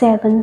7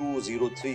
203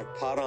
18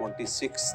26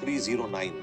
309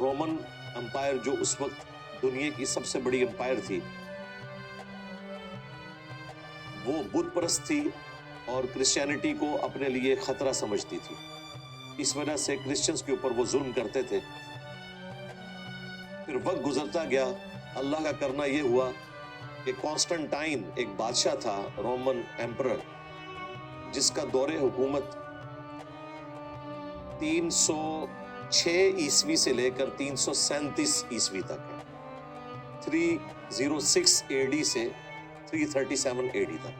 Roman umpire جو اس وقت دنیا کی سب سے بڑی امپائر تھی وہ بت پرست تھی اور کرسچینٹی کو اپنے لیے خطرہ سمجھتی تھی. اس وجہ سے کرسچنز کے اوپر وہ ظلم کرتے تھے. پھر وقت گزرتا گیا. اللہ کا کرنا یہ ہوا کہ کانسٹنٹائن ایک بادشاہ تھا، رومن ایمپرر، جس کا دور حکومت 306 عیسوی سے لے کر 337 عیسوی تک ہے. 306 اے ڈی سے 337 اے ڈی تک.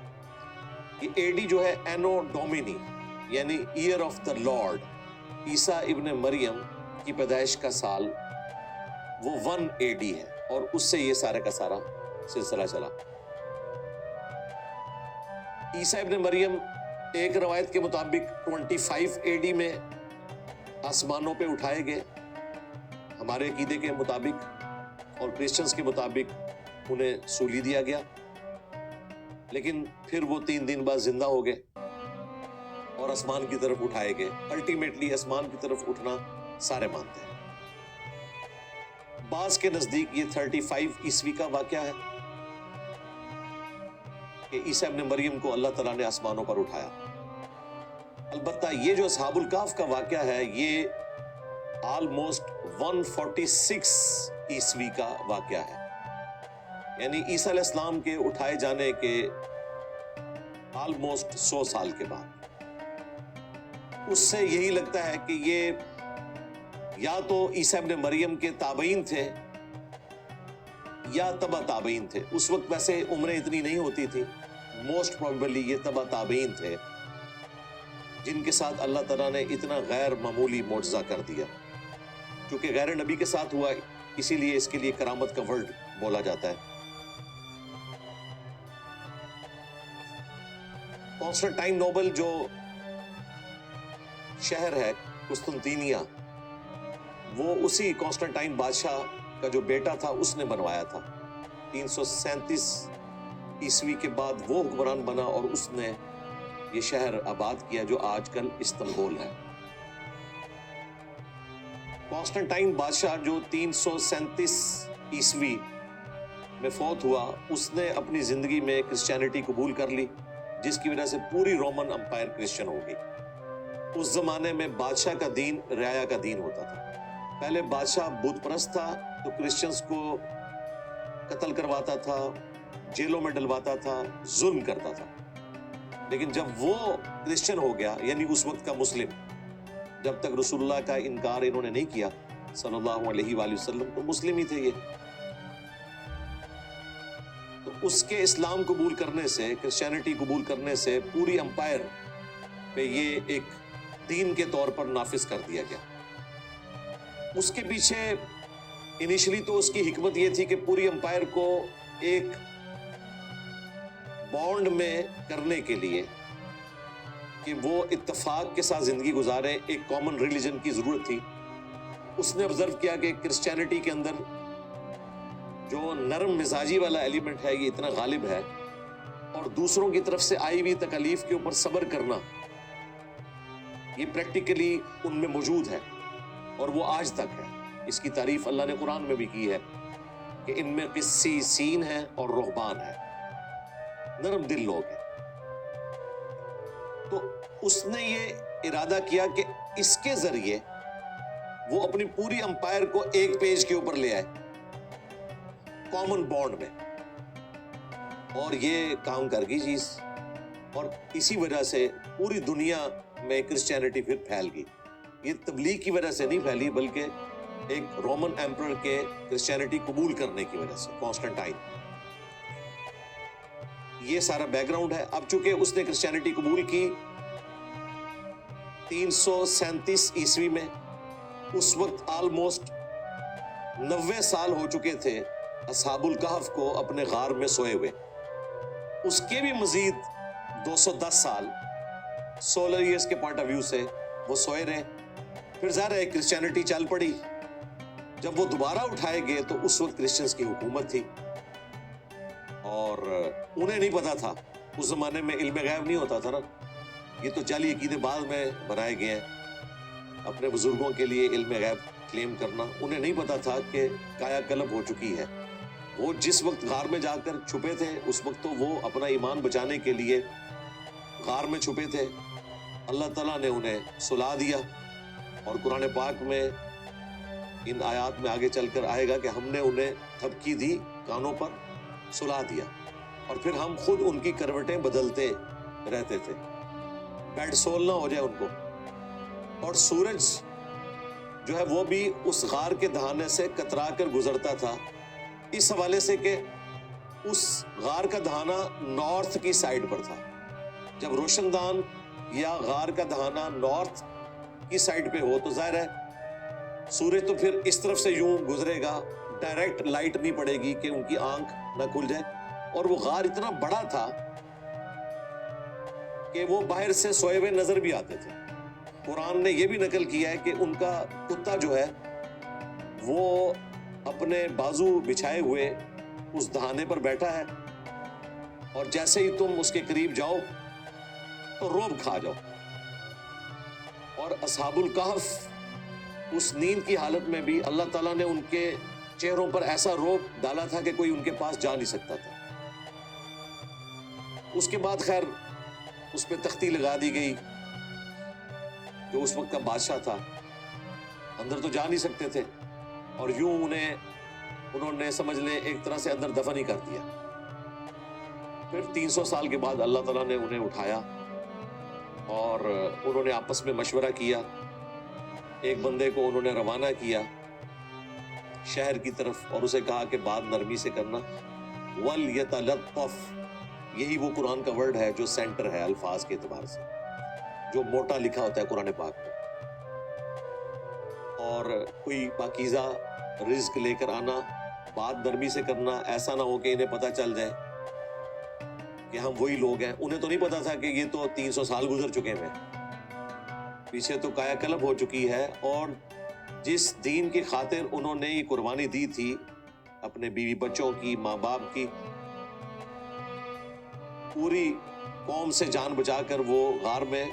یہ اے ڈی جو ہے اینو ڈومینی یعنی ایئر آف دا لارڈ، عیسیٰ ابن مریم کی پیدائش کا سال وہ 1 اے ڈی ہے، اور اس سے یہ سارے کا سارا سلسلہ چلا. عیسیٰ ابن مریم ایک روایت کے مطابق 25 اے ڈی میں آسمانوں پہ اٹھائے گئے ہمارے عقیدے کے مطابق، اور کرسچنز کے مطابق انہیں سولی دیا گیا. لیکن پھر وہ 3 دن بعد زندہ ہو گئے اور آسمان کی طرف اٹھائے گئے. الٹیمیٹلی آسمان کی طرف اٹھنا سارے مانتے ہیں. بعض کے نزدیک یہ 35 عیسوی کا واقعہ ہے کہ عیسیٰ ابن مریم کو اللہ تعالیٰ نے آسمانوں پر اٹھایا. البتہ یہ جو اصحاب الکہف کا واقعہ ہے یہ آلموسٹ 146 عیسوی کا واقعہ ہے، یعنی عیسیٰ علیہ السلام کے اٹھائے جانے کے آلموسٹ 100 سال کے بعد. اس سے یہی لگتا ہے کہ یہ یا تو عیسیٰ ابن مریم کے تابعین تھے یا تبع تابعین تھے. اس وقت ویسے عمریں اتنی نہیں ہوتی تھی، موسٹ پروبیبلی یہ تبع تابعین تھے جن کے ساتھ اللہ تعالیٰ نے اتنا غیر معمولی معجزہ کر دیا. چونکہ غیر نبی کے ساتھ ہوا اسی لیے اس کے لیے کرامت کا ورڈ بولا جاتا ہے. کانسٹنٹائن نوبل جو شہر ہے قسطنطینیہ، وہ اسی کانسٹنٹائن بادشاہ کا جو بیٹا تھا اس نے بنوایا تھا. 337 عیسوی کے بعد وہ حکمران بنا اور اس نے یہ شہر آباد کیا جو آج کل استنبول ہے. کانسٹنٹائن بادشاہ جو 337 عیسوی میں فوت ہوا، اس نے اپنی زندگی میں کرسچینٹی قبول کر لی، جس کی وجہ سے پوری رومن امپائر کرسچن ہو گئی. اس زمانے میں بادشاہ کا دین رعایا کا دین ہوتا تھا. پہلے بادشاہ بت پرست تھا تو کرسچنز کو قتل کرواتا تھا، جیلوں میں ڈلواتا تھا، ظلم کرتا تھا. لیکن جب وہ کرسچن ہو گیا، یعنی اس وقت کا مسلم، جب تک رسول اللہ کا انکار انہوں نے نہیں کیا صلی اللہ علیہ وآلہ وسلم، تو مسلم ہی تھے یہ. تو اس کے اسلام قبول کرنے سے، کرسچینٹی قبول کرنے سے پوری امپائر پہ یہ ایک دین کے طور پر نافذ کر دیا گیا. اس کے پیچھے انیشلی تو اس کی حکمت یہ تھی کہ پوری امپائر کو ایک بانڈ میں کرنے کے لیے کہ وہ اتفاق کے ساتھ زندگی گزارے، ایک کامن ریلیجن کی ضرورت تھی. اس نے آبزرو کیا کہ کرسچینٹی کے اندر جو نرم مزاجی والا ایلیمنٹ ہے یہ اتنا غالب ہے، اور دوسروں کی طرف سے آئی ہوئی تکالیف کے اوپر صبر کرنا یہ پریکٹیکلی ان میں موجود ہے، اور وہ آج تک ہے. اس کی تعریف اللہ نے قرآن میں بھی کی ہے کہ ان میں قسیسین ہیں اور رہبان ہیں، نرم دل لوگ ہیں. تو اس نے یہ ارادہ کیا کہ اس کے ذریعے وہ اپنی پوری امپائر کو ایک پیج کے اوپر لے آئے، کامن بانڈ میں، اور یہ کام کر گئی چیز. اور اسی وجہ سے پوری دنیا میں کرسچینٹی پھر پھیل گئی. یہ تبلیغ کی وجہ سے نہیں پھیلی، بلکہ ایک رومن ایمپرر کے کرسچینٹی قبول کرنے کی وجہ سے، کانسٹنٹائن. یہ سارا بیک گراؤنڈ ہے. اب چونکہ اس نے کرسچینٹی قبول کی 337 عیسوی میں، اس وقت آلموسٹ 90 سال ہو چکے تھے اصحاب الکہف کو اپنے غار میں سوئے ہوئے. اس کے بھی مزید 210 سال سولر ایئرز کے پوائنٹ آف ویو سے وہ سوئے رہے. پھر ظاہر ہے کرسچینٹی چل پڑی. جب وہ دوبارہ اٹھائے گئے تو اس وقت کرسچنز کی حکومت تھی، اور انہیں نہیں پتا تھا. اس زمانے میں علم غیب نہیں ہوتا تھا نا، یہ تو جعلی عقیدے بعد میں بنائے گئے ہیں. اپنے بزرگوں کے لیے علم غیب کلیم کرنا. انہیں نہیں پتا تھا کہ کایا کلب ہو چکی ہے. وہ جس وقت غار میں جا کر چھپے تھے اس وقت تو وہ اپنا ایمان بچانے کے لیے غار میں چھپے تھے. اللہ تعالیٰ نے انہیں سلا دیا. اور قرآن پاک میں ان آیات میں آگے چل کر آئے گا کہ ہم نے انہیں تھپکی دی, کانوں پر سلا دیا, اور پھر ہم خود ان کی کروٹیں بدلتے رہتے تھے, بیڈ سول نہ ہو جائے ان کو. اور سورج جو ہے وہ بھی اس غار کے دہانے سے کترا کر گزرتا تھا, اس حوالے سے کہ اس غار کا دہانہ نارتھ کی سائڈ پر تھا. جب روشن دان یا غار کا دہانہ نارتھ کی سائڈ پہ ہو تو ظاہر ہے سورج تو پھر اس طرف سے یوں گزرے گا, ڈائریکٹ لائٹ نہیں پڑے گی کہ ان کی آنکھ نہ کھل جائے. اور وہ غار اتنا بڑا تھا کہ وہ باہر سے سوئے ہوئے نظر بھی آتے تھے. قرآن نے یہ بھی نقل کیا ہے کہ ان کا کتا جو ہے وہ اپنے بازو بچھائے ہوئے اس دہانے پر بیٹھا ہے, اور جیسے ہی تم اس کے قریب جاؤ تو روب کھا جاؤ. اور اصحاب الکہف اس نیند کی حالت میں بھی اللہ تعالیٰ نے ان کے چہروں پر ایسا روب ڈالا تھا کہ کوئی ان کے پاس جا نہیں سکتا تھا. اس کے بعد خیر اس پہ تختی لگا دی گئی. جو اس وقت کا بادشاہ تھا اندر تو جا نہیں سکتے تھے, اور یوں انہوں نے سمجھ لیں ایک طرح سے اندر دفن ہی کر دیا. پھر 300 سال کے بعد اللہ تعالیٰ نے انہیں اٹھایا اور انہوں نے آپس میں مشورہ کیا. ایک بندے کو انہوں نے روانہ کیا شہر کی طرف اور اسے کہا کہ بات نرمی سے کرنا. وَلْيَتَلَطَّفْ, یہی وہ قرآن کا ورڈ ہے جو سینٹر ہے الفاظ کے اعتبار سے, جو موٹا لکھا ہوتا ہے قرآن پاک میں. اور کوئی پاکیزہ رزق لے کر آنا, بات نرمی سے کرنا, ایسا نہ ہو کہ انہیں پتہ چل جائے کہ ہم وہی لوگ ہیں. انہیں تو نہیں پتا تھا کہ یہ تو 300 سال گزر چکے ہیں, پیچھے تو کایا کلب ہو چکی ہے. اور جس دین کی خاطر انہوں نے یہ قربانی دی تھی اپنے بیوی بچوں کی, ماں باپ کی, پوری قوم سے جان بچا کر وہ غار میں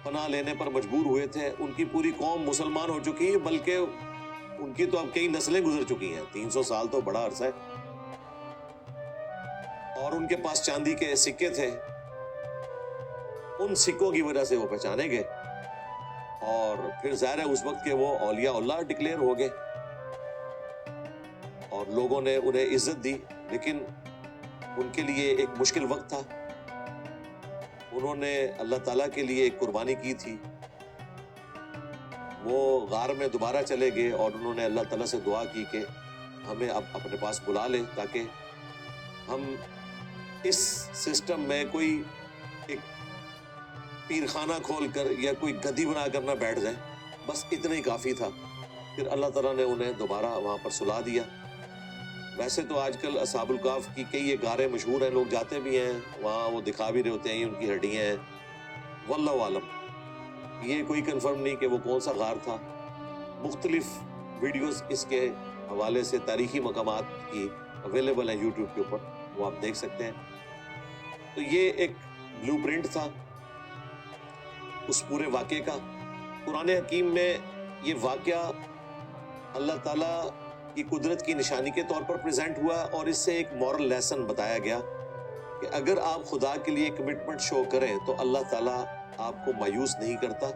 پناہ لینے پر مجبور ہوئے تھے. ان کی پوری قوم مسلمان ہو چکی ہے, بلکہ ان کی تو اب کئی نسلیں گزر چکی ہیں. 300 سال تو بڑا عرصہ ہے. اور ان کے پاس چاندی کے سکے تھے, ان سکوں کی وجہ سے وہ پہچانے گئے, اور پھر ظاہر ہے اس وقت کے وہ اولیاء اللہ ڈکلیئر ہو گئے اور لوگوں نے انہیں عزت دی. لیکن ان کے لیے ایک مشکل وقت تھا. انہوں نے اللہ تعالیٰ کے لیے ایک قربانی کی تھی. وہ غار میں دوبارہ چلے گئے اور انہوں نے اللہ تعالیٰ سے دعا کی کہ ہمیں اب اپنے پاس بلا لے تاکہ ہم اس سسٹم میں کوئی ایک پیر خانہ کھول کر یا کوئی گدی بنا کر نہ بیٹھ جائیں. بس اتنا ہی کافی تھا. پھر اللہ تعالیٰ نے انہیں دوبارہ وہاں پر سلا دیا. ویسے تو آج کل اصحاب الکہف کی کئی یہ غاریں مشہور ہیں, لوگ جاتے بھی ہیں وہاں, وہ دکھا بھی رہے ہوتے ہیں ان کی ہڈیاں ہیں. واللہ عالم, یہ کوئی کنفرم نہیں کہ وہ کون سا غار تھا. مختلف ویڈیوز اس کے حوالے سے تاریخی مقامات کی اویلیبل ہیں یوٹیوب کے اوپر, وہ آپ دیکھ سکتے ہیں. تو یہ ایک بلو پرنٹ تھا اس پورے واقعے کا. قرآن حکیم میں یہ واقعہ اللہ تعالیٰ کی قدرت کی نشانی کے طور پر پریزنٹ ہوا, اور اس سے ایک مورل لیسن بتایا گیا کہ اگر آپ خدا کے لیے کمٹمنٹ شو کریں تو اللہ تعالیٰ آپ کو مایوس نہیں کرتا.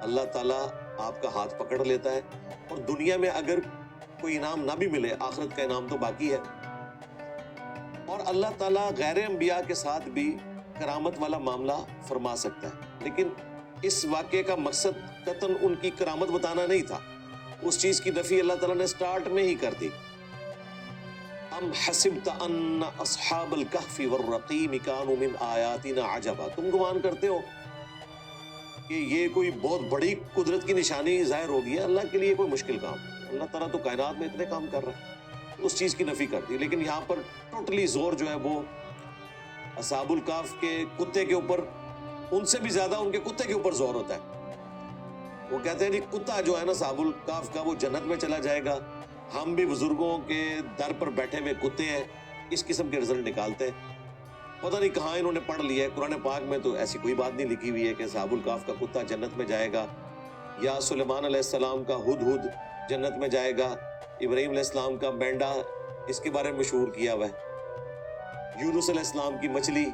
اللہ تعالیٰ آپ کا ہاتھ پکڑ لیتا ہے, اور دنیا میں اگر کوئی انعام نہ بھی ملے آخرت کا انعام تو باقی ہے. اور اللہ تعالیٰ غیر انبیاء کے ساتھ بھی کرامت والا معاملہ فرما سکتا ہے. لیکن اس واقعے کا مقصد قطعاً ان کی کرامت بتانا نہیں تھا. اس چیز کی نفی اللہ تعالیٰ نے سٹارٹ میں ہی کر دی. ام حسبت ان اصحاب الکہف والرقیم کانوا من آیاتنا عجبا, تم گمان کرتے ہو کہ یہ کوئی بہت بڑی قدرت کی نشانی ظاہر ہوگی. اللہ کے لیے کوئی مشکل کام نہیں. اللہ تعالیٰ تو کائنات میں اتنے کام کر رہا ہے, اس چیز کی نفی کر دی. لیکن یہاں پر ٹوٹلی زور جو ہے وہ اصحاب الکہف کے کتے کے اوپر, ان سے بھی زیادہ ان کے کتے کے اوپر زور ہوتا ہے. وہ کہتے ہیں جی کتا جو ہے نا اصحاب الکہف کا, وہ جنت میں چلا جائے گا, ہم بھی بزرگوں کے در پر بیٹھے ہوئے کتے ہیں. اس قسم کے رزلٹ نکالتے ہیں. پتہ نہیں کہاں انہوں نے پڑھ لیا ہے. قرآن پاک میں تو ایسی کوئی بات نہیں لکھی ہوئی ہے کہ اصحاب الکہف کا کتا جنت میں جائے گا, یا سلیمان علیہ السلام کا ہدہد جنت میں جائے گا، ابراہیم علیہ السلام کا مینڈا اس کے بارے میں مشہور کیا ہوا ہے، یونس علیہ السلام کی مچھلی،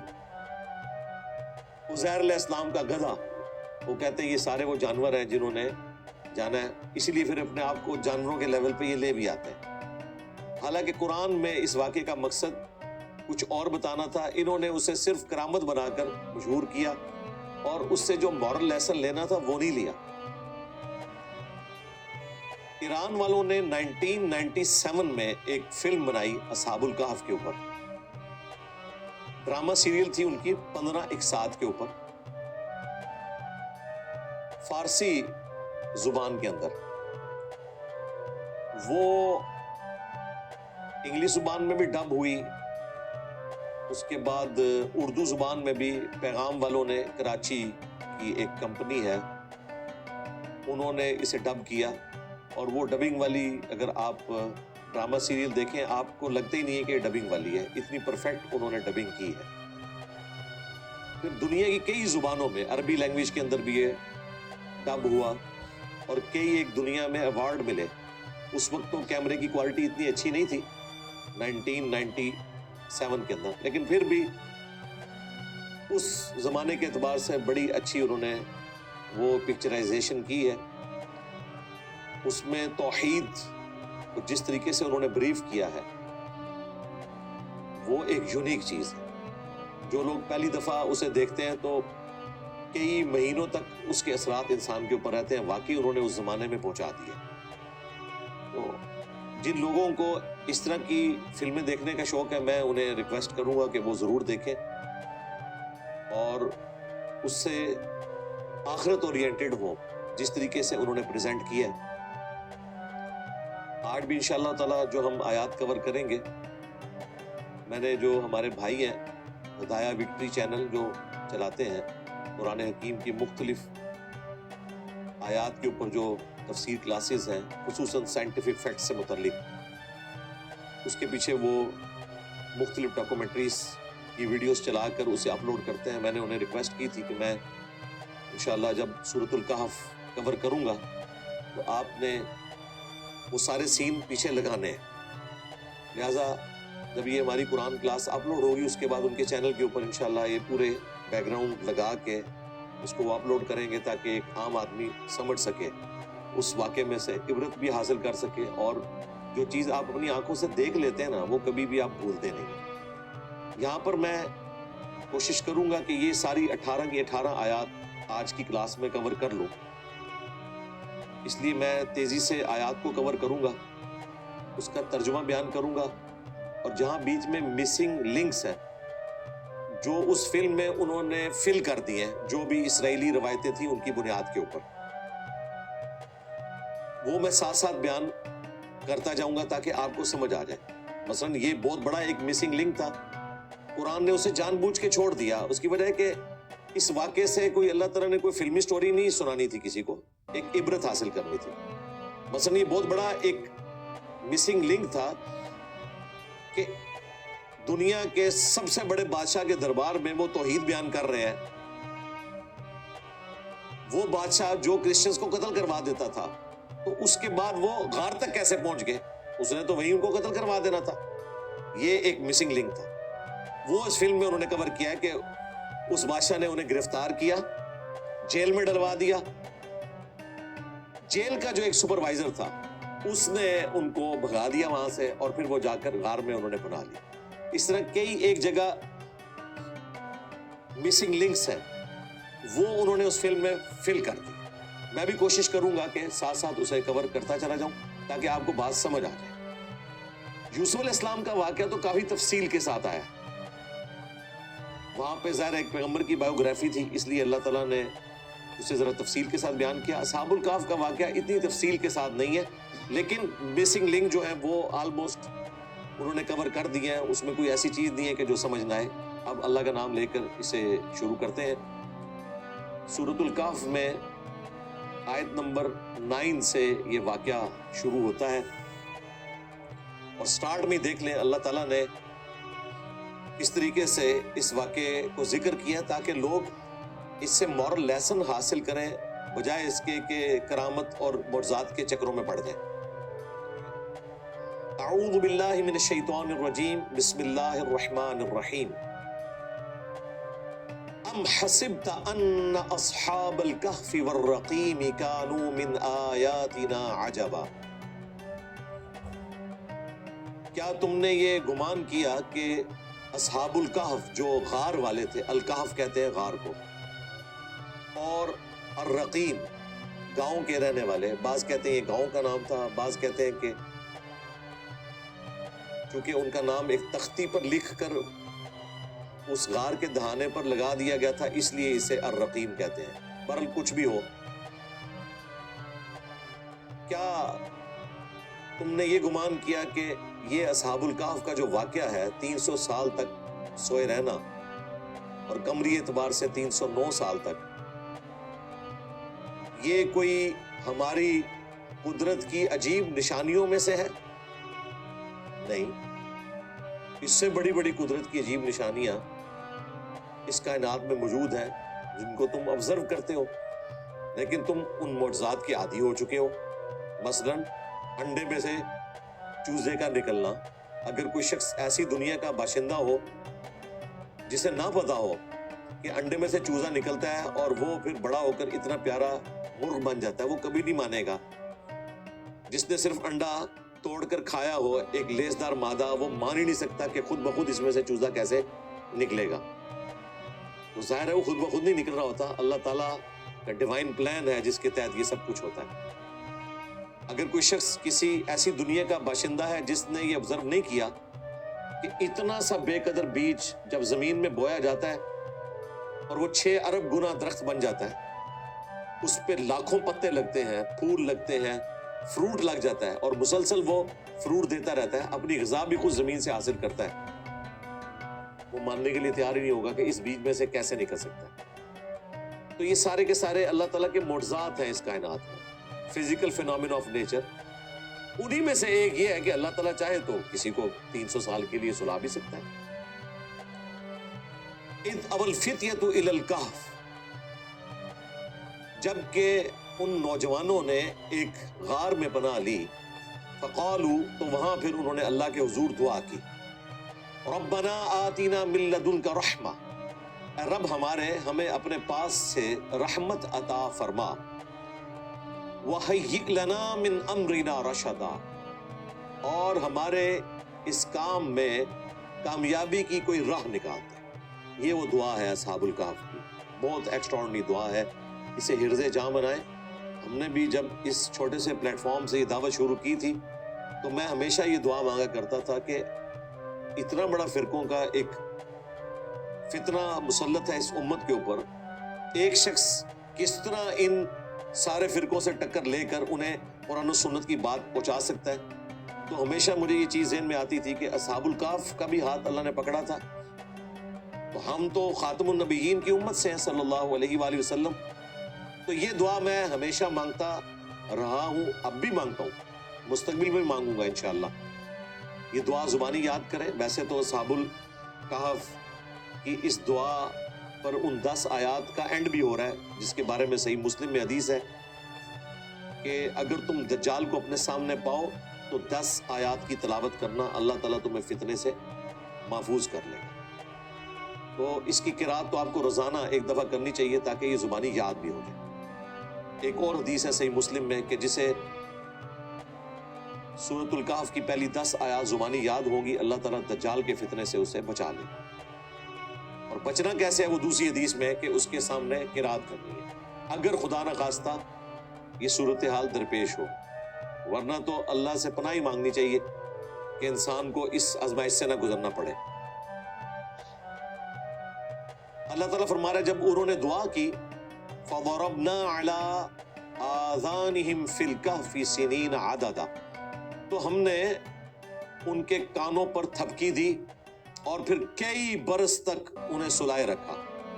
عزیر علیہ السلام کا گدھا، وہ کہتے ہیں یہ سارے وہ جانور ہیں جنہوں نے جانا ہے، اسی لیے پھر اپنے آپ کو جانوروں کے لیول پہ یہ لے بھی آتے ہیں۔ حالانکہ قرآن میں اس واقعے کا مقصد کچھ اور بتانا تھا، انہوں نے اسے صرف کرامت بنا کر مشہور کیا اور اس سے جو مورل لیسن لینا تھا وہ نہیں لیا۔ ایران والوں نے 1997 میں ایک فلم بنائی اصحاب الکہف کے اوپر، ڈرامہ سیریل تھی ان کی 15 اقساط کے اوپر، فارسی زبان کے اندر۔ وہ انگلش زبان میں بھی ڈب ہوئی، اس کے بعد اردو زبان میں بھی پیغام والوں نے، کراچی کی ایک کمپنی ہے، انہوں نے اسے ڈب کیا، اور وہ ڈبنگ والی اگر آپ ڈرامہ سیریل دیکھیں آپ کو لگتا ہی نہیں ہے کہ یہ ڈبنگ والی ہے، اتنی پرفیکٹ انہوں نے ڈبنگ کی ہے۔ پھر دنیا کی کئی زبانوں میں، عربی لینگویج کے اندر بھی یہ ڈب ہوا اور کئی ایک دنیا میں ایوارڈ ملے۔ اس وقت تو کیمرے کی کوالٹی اتنی اچھی نہیں تھی 1997 کے اندر، لیکن پھر بھی اس زمانے کے اعتبار سے بڑی اچھی انہوں نے وہ پکچرائزیشن کی ہے۔ اس میں توحید کو جس طریقے سے انہوں نے بریف کیا ہے وہ ایک یونیک چیز ہے۔ جو لوگ پہلی دفعہ اسے دیکھتے ہیں تو کئی مہینوں تک اس کے اثرات انسان کے اوپر رہتے ہیں، واقعی انہوں نے اس زمانے میں پہنچا دیا۔ تو جن لوگوں کو اس طرح کی فلمیں دیکھنے کا شوق ہے میں انہیں ریکویسٹ کروں گا کہ وہ ضرور دیکھیں اور اس سے آخرت اورینٹڈ ہوں جس طریقے سے انہوں نے پریزنٹ کیا ہے۔ آج بھی انشاءاللہ تعالی جو ہم آیات کور کریں گے، میں نے جو ہمارے بھائی ہیں ہدایہ وکٹری چینل جو چلاتے ہیں، قرآن حکیم کی مختلف آیات کے اوپر جو تفسیر کلاسز ہیں خصوصاً سائنٹیفک فیکٹ سے متعلق، اس کے پیچھے وہ مختلف ڈاکومنٹریز کی ویڈیوز چلا کر اسے اپلوڈ کرتے ہیں۔ میں نے انہیں ریکویسٹ کی تھی کہ میں انشاءاللہ جب سورۃ الکہف کور کروں گا تو آپ نے وہ سارے سین پیچھے لگانے ہیں، لہٰذا جب یہ ہماری قرآن کلاس اپلوڈ ہوگی اس کے بعد ان کے چینل کے اوپر انشاءاللہ یہ پورے بیک گراؤنڈ لگا کے اس کو وہ اپلوڈ کریں گے تاکہ ایک عام آدمی سمجھ سکے، اس واقعے میں سے عبرت بھی حاصل کر سکے، اور جو چیز آپ اپنی آنکھوں سے دیکھ لیتے ہیں نا وہ کبھی بھی آپ بھولتے نہیں۔ یہاں پر میں کوشش کروں گا کہ یہ ساری 18 کی 18 آیات آج کی کلاس میں کور کر لوں، اس لیے میں تیزی سے آیات کو کور کروں گا، اس کا ترجمہ بیان کروں گا، اور جہاں بیچ میں مسنگ لنکس ہیں جو اس فلم میں انہوں نے فل کر دی ہیں، جو بھی اسرائیلی روایتیں تھیں ان کی بنیاد کے اوپر، وہ میں ساتھ ساتھ بیان کرتا جاؤں گا تاکہ آپ کو سمجھ آ جائے۔ مثلا یہ بہت بڑا ایک مسنگ لنک تھا، قرآن نے اسے جان بوجھ کے چھوڑ دیا، اس کی وجہ ہے کہ اس واقعے سے کوئی اللہ تعالیٰ نے کوئی فلمی سٹوری نہیں سنانی تھی کسی کو، ایک عبرت حاصل کرنی تھی۔ مثلا یہ بہت بڑا ایک مسنگ لنک تھا کہ دنیا کے سب سے بڑے بادشاہ کے دربار میں وہ توحید بیان کر رہے ہیں، وہ بادشاہ جو کرسچنز کو قتل کروا دیتا تھا، تو اس کے بعد وہ غار تک کیسے پہنچ گئے؟ اس نے تو وہیں ان کو قتل کروا دینا تھا۔ یہ ایک مسنگ لنک تھا، وہ اس فلم میں انہوں نے کور کیا کہ اس بادشاہ نے انہیں گرفتار کیا، جیل میں ڈلوا دیا، جیل کا جو ایک سپروائزر تھا اس نے ان کو بھگا دیا وہاں سے، اور پھر وہ جا کر غار میں انہوں نے بنا لیا۔ اس طرح کئی ایک جگہ مسنگ لنکس ہیں، وہ انہوں نے اس فلم میں فل کر دی۔ میں بھی کوشش کروں گا کہ ساتھ ساتھ اسے کور کرتا چلا جاؤں تاکہ آپ کو بات سمجھ آ جائے۔ یوسف علیہ السلام کا واقعہ تو کافی تفصیل کے ساتھ آیا، وہاں پہ ظاہر ایک پیغمبر کی بایوگرافی تھی، اس لیے اللہ تعالیٰ نے اسے ذرا تفصیل کے ساتھ بیان کیا۔ اصحاب الکہف کا واقعہ اتنی تفصیل کے ساتھ نہیں ہے، لیکن مسنگ لنک جو ہے وہ آلموسٹ انہوں نے کور کر دیا ہے، اس میں کوئی ایسی چیز نہیں ہے کہ جو سمجھ نہ آئے۔ اب اللہ کا نام لے کر اسے شروع کرتے ہیں۔ سورۃ الکہف میں آیت نمبر 9 سے یہ واقعہ شروع ہوتا ہے، اور سٹارٹ میں دیکھ لیں اللہ تعالیٰ نے اس طریقے سے اس واقعے کو ذکر کیا تاکہ لوگ اس سے مورل لیسن حاصل کریں، بجائے اس کے کہ کرامت اور معجزات کے چکروں میں پڑ جائیں۔ اعوذ باللہ من الشیطان الرجیم بسم اللہ الرحمن الرحیم ام حسبت ان اصحاب الکہف والرقیم کانوا من آیاتنا عجبا، کیا تم نے یہ گمان کیا کہ اصحاب الکہف جو غار والے تھے، الکہف کہتے ہیں غار کو، اور الرقیم گاؤں کے رہنے والے، بعض کہتے ہیں یہ گاؤں کا نام تھا، بعض کہتے ہیں کہ چونکہ ان کا نام ایک تختی پر لکھ کر اس غار کے دہانے پر لگا دیا گیا تھا، اس لیے اسے الرقیم کہتے ہیں۔ بہرحال کچھ بھی ہو، کیا تم نے یہ گمان کیا کہ یہ اصحاب الکہف کا جو واقعہ ہے، 300 سال تک سوئے رہنا اور قمری اعتبار سے 309 سال تک، یہ کوئی ہماری قدرت کی عجیب نشانیوں میں سے ہے؟ نہیں، اس سے بڑی بڑی قدرت کی عجیب نشانیاں اس کائنات میں موجود ہیں جن کو تم آبزرو کرتے ہو، لیکن تم ان معجزات کے عادی ہو چکے ہو۔ مثلا انڈے میں سے چوزے کا نکلنا، اگر کوئی شخص ایسی دنیا کا باشندہ ہو جسے نہ پتا ہو کہ انڈے میں سے چوزا نکلتا ہے اور وہ پھر بڑا ہو کر اتنا پیارا مرغ بن جاتا ہے، وہ کبھی نہیں مانے گا۔ جس نے صرف انڈا توڑ کر کھایا ہو، ایک لیسدار مادہ، وہ مان ہی نہیں سکتا کہ خود بخود اس میں سے چوزا کیسے نکلے گا۔ تو ظاہر ہے وہ خود بخود نہیں نکل رہا ہوتا، اللہ تعالیٰ کا ڈیوائن پلان ہے جس کے تحت یہ سب کچھ ہوتا ہے۔ اگر کوئی شخص کسی ایسی دنیا کا باشندہ ہے جس نے یہ آبزرو نہیں کیا کہ اتنا سا بے قدر بیج جب زمین میں بویا جاتا ہے اور وہ 6 ارب گنا درخت بن جاتا ہے، اس پہ لاکھوں پتے لگتے ہیں، پھول لگتے ہیں، فروٹ لگ جاتا ہے اور مسلسل وہ فروٹ دیتا رہتا ہے، اپنی غذا بھی خود زمین سے حاصل کرتا ہے، وہ ماننے کے لیے تیار ہی نہیں ہوگا کہ اس بیج میں سے کیسے نکل سکتا ہے۔ تو یہ سارے کے سارے اللہ تعالیٰ کے معجزات ہیں اس کائنات میں، فزیکل فینومینا آف نیچر۔ انہی میں سے ایک یہ ہے کہ اللہ تعالیٰ چاہے تو کسی کو 300 سال کے لیے سلا بھی سکتا ہے۔ اذ اوى الفتية الى الكهف، جبکہ ان نوجوانوں نے ایک غار میں پناہ لی، فقالوا، تو وہاں پھر انہوں نے اللہ کے حضور دعا کی، ربنا آتنا من لدنک رحمہ، اے رب ہمارے ہمیں اپنے پاس سے رحمت عطا فرما، وہیئ لنا من امرنا رشدا، اور ہمارے اس کام میں کامیابی کی کوئی راہ نکال دے۔ یہ وہ دعا ہے اصحاب الکہف کی، بہت ایکسٹراڈنری دعا ہے، اسے حرز جاں بنائیں۔ ہم نے بھی جب اس چھوٹے سے پلیٹ فارم سے یہ دعوت شروع کی تھی تو میں ہمیشہ یہ دعا مانگا کرتا تھا کہ اتنا بڑا فرقوں کا ایک فتنہ مسلط ہے اس امت کے اوپر، ایک شخص کس طرح ان سارے فرقوں سے ٹکر لے کر انہیں قرآن و سنت کی بات پہنچا سکتا ہے۔ تو ہمیشہ مجھے یہ چیز ذہن میں آتی تھی کہ اصحاب الکہف کا بھی ہاتھ اللہ نے پکڑا تھا، تو ہم تو خاتم النبیین کی امت سے ہیں صلی اللہ علیہ وآلہ وسلم، تو یہ دعا میں ہمیشہ مانگتا رہا ہوں، اب بھی مانگتا ہوں، مستقبل میں مانگوں گا انشاءاللہ۔ یہ دعا زبانی یاد کریں۔ ویسے تو اصحاب الکہف کی اس دعا پر ان 10 آیات کا اینڈ بھی ہو رہا ہے، جس کے بارے میں صحیح مسلم میں حدیث ہے کہ اگر تم دجال کو اپنے سامنے پاؤ تو 10 آیات کی تلاوت کرنا، اللہ تعالیٰ تمہیں فتنے سے محفوظ کر لے گا۔ تو اس کی قرأت تو آپ کو روزانہ ایک دفعہ کرنی چاہیے تاکہ یہ زبانی یاد بھی ہو جائے۔ ایک اور حدیث ہے صحیح مسلم میں کہ جسے سورۃ الکہف کی پہلی 10 آیات زبانی یاد ہوں گی، اللہ تعالیٰ دجال کے فتنے سے اسے بچا لے گا۔ اور بچنا کیسے ہے وہ دوسری حدیث میں کہ اس کے سامنے قرأت کرنی ہے، اگر خدا نہ خواستہ یہ صورتحال درپیش ہو، ورنہ تو اللہ سے پناہ ہی مانگنی چاہیے کہ انسان کو اس آزمائش سے نہ گزرنا پڑے۔ اللہ تعالیٰ فرما رہا ہے جب انہوں نے دعا کی، فَضَرَبْنَا عَلَىٰ آذَانِهِمْ فِي الْكَهْفِ سِنِينَ عَدَدًا، تو ہم نے ان کے کانوں پر تھپکی دی اور پھر کئی برس تک انہیں سلائے رکھا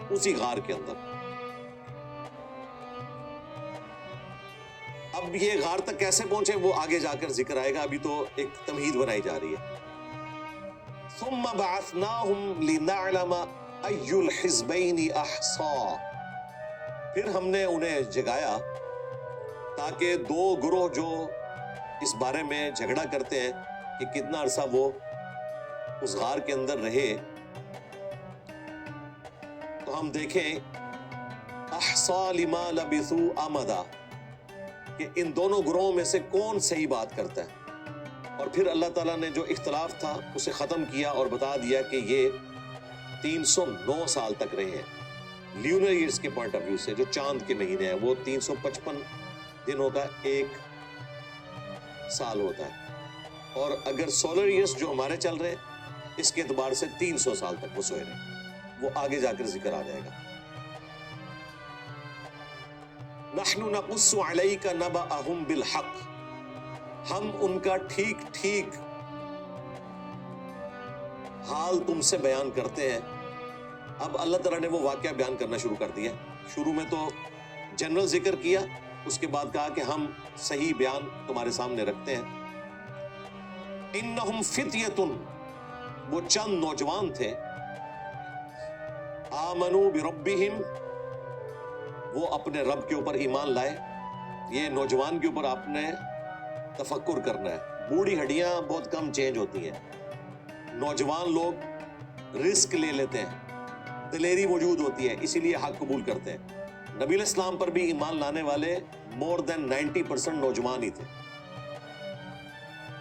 اسی غار کے اندر۔ اب یہ غار تک کیسے پہنچے وہ آگے جا کر ذکر آئے گا، ابھی تو ایک تمہید بنائی جا رہی ہے۔ ثُمَّ بَعَثْنَاهُمْ لِنَعْلَمَ أَيُّ الْحِزْبَيْنِ أَحْصَىٰ، پھر ہم نے انہیں جگایا تاکہ 2 گروہ جو اس بارے میں جھگڑا کرتے ہیں کہ کتنا عرصہ وہ اس غار کے اندر رہے، تو ہم دیکھیں احصا لما لبثوا امدا کہ ان دونوں گروہوں میں سے کون صحیح بات کرتا ہے، اور پھر اللہ تعالیٰ نے جو اختلاف تھا اسے ختم کیا اور بتا دیا کہ یہ 309 سال تک رہے ہیں۔ لیونر ایئرز کے پوائنٹ آف ویو سے جو چاند کے مہینے ہیں وہ 355 دنوں کا ایک سال ہوتا ہے، اور اگر سولر ایئرز جو ہمارے چل رہے ہیں اس کے اعتبار سے 300 سال تک وہ سوئے رہے، وہ آگے جا کر ذکر آ جائے گا۔ نحن نقص علیک نبأہم بالحق، ہم ان کا ٹھیک ٹھیک حال تم سے بیان کرتے ہیں۔ اب اللہ تعالیٰ نے وہ واقعہ بیان کرنا شروع کر دیا۔ شروع میں تو جنرل ذکر کیا، اس کے بعد کہا کہ ہم صحیح بیان تمہارے سامنے رکھتے ہیں۔ انہم فتیۃ، وہ چند نوجوان تھے، آمنوا بربہم، وہ اپنے رب کے اوپر ایمان لائے۔ یہ نوجوان کے اوپر آپ نے تفکر کرنا ہے، بوڑھی ہڈیاں بہت کم چینج ہوتی ہیں، نوجوان لوگ رسک لے لیتے ہیں، دلیری موجود ہوتی ہے، اسی لیے حق قبول کرتے ہیں۔ نبی علیہ السلام پر بھی ایمان لانے والے مور دین 90% نوجوان ہی تھے،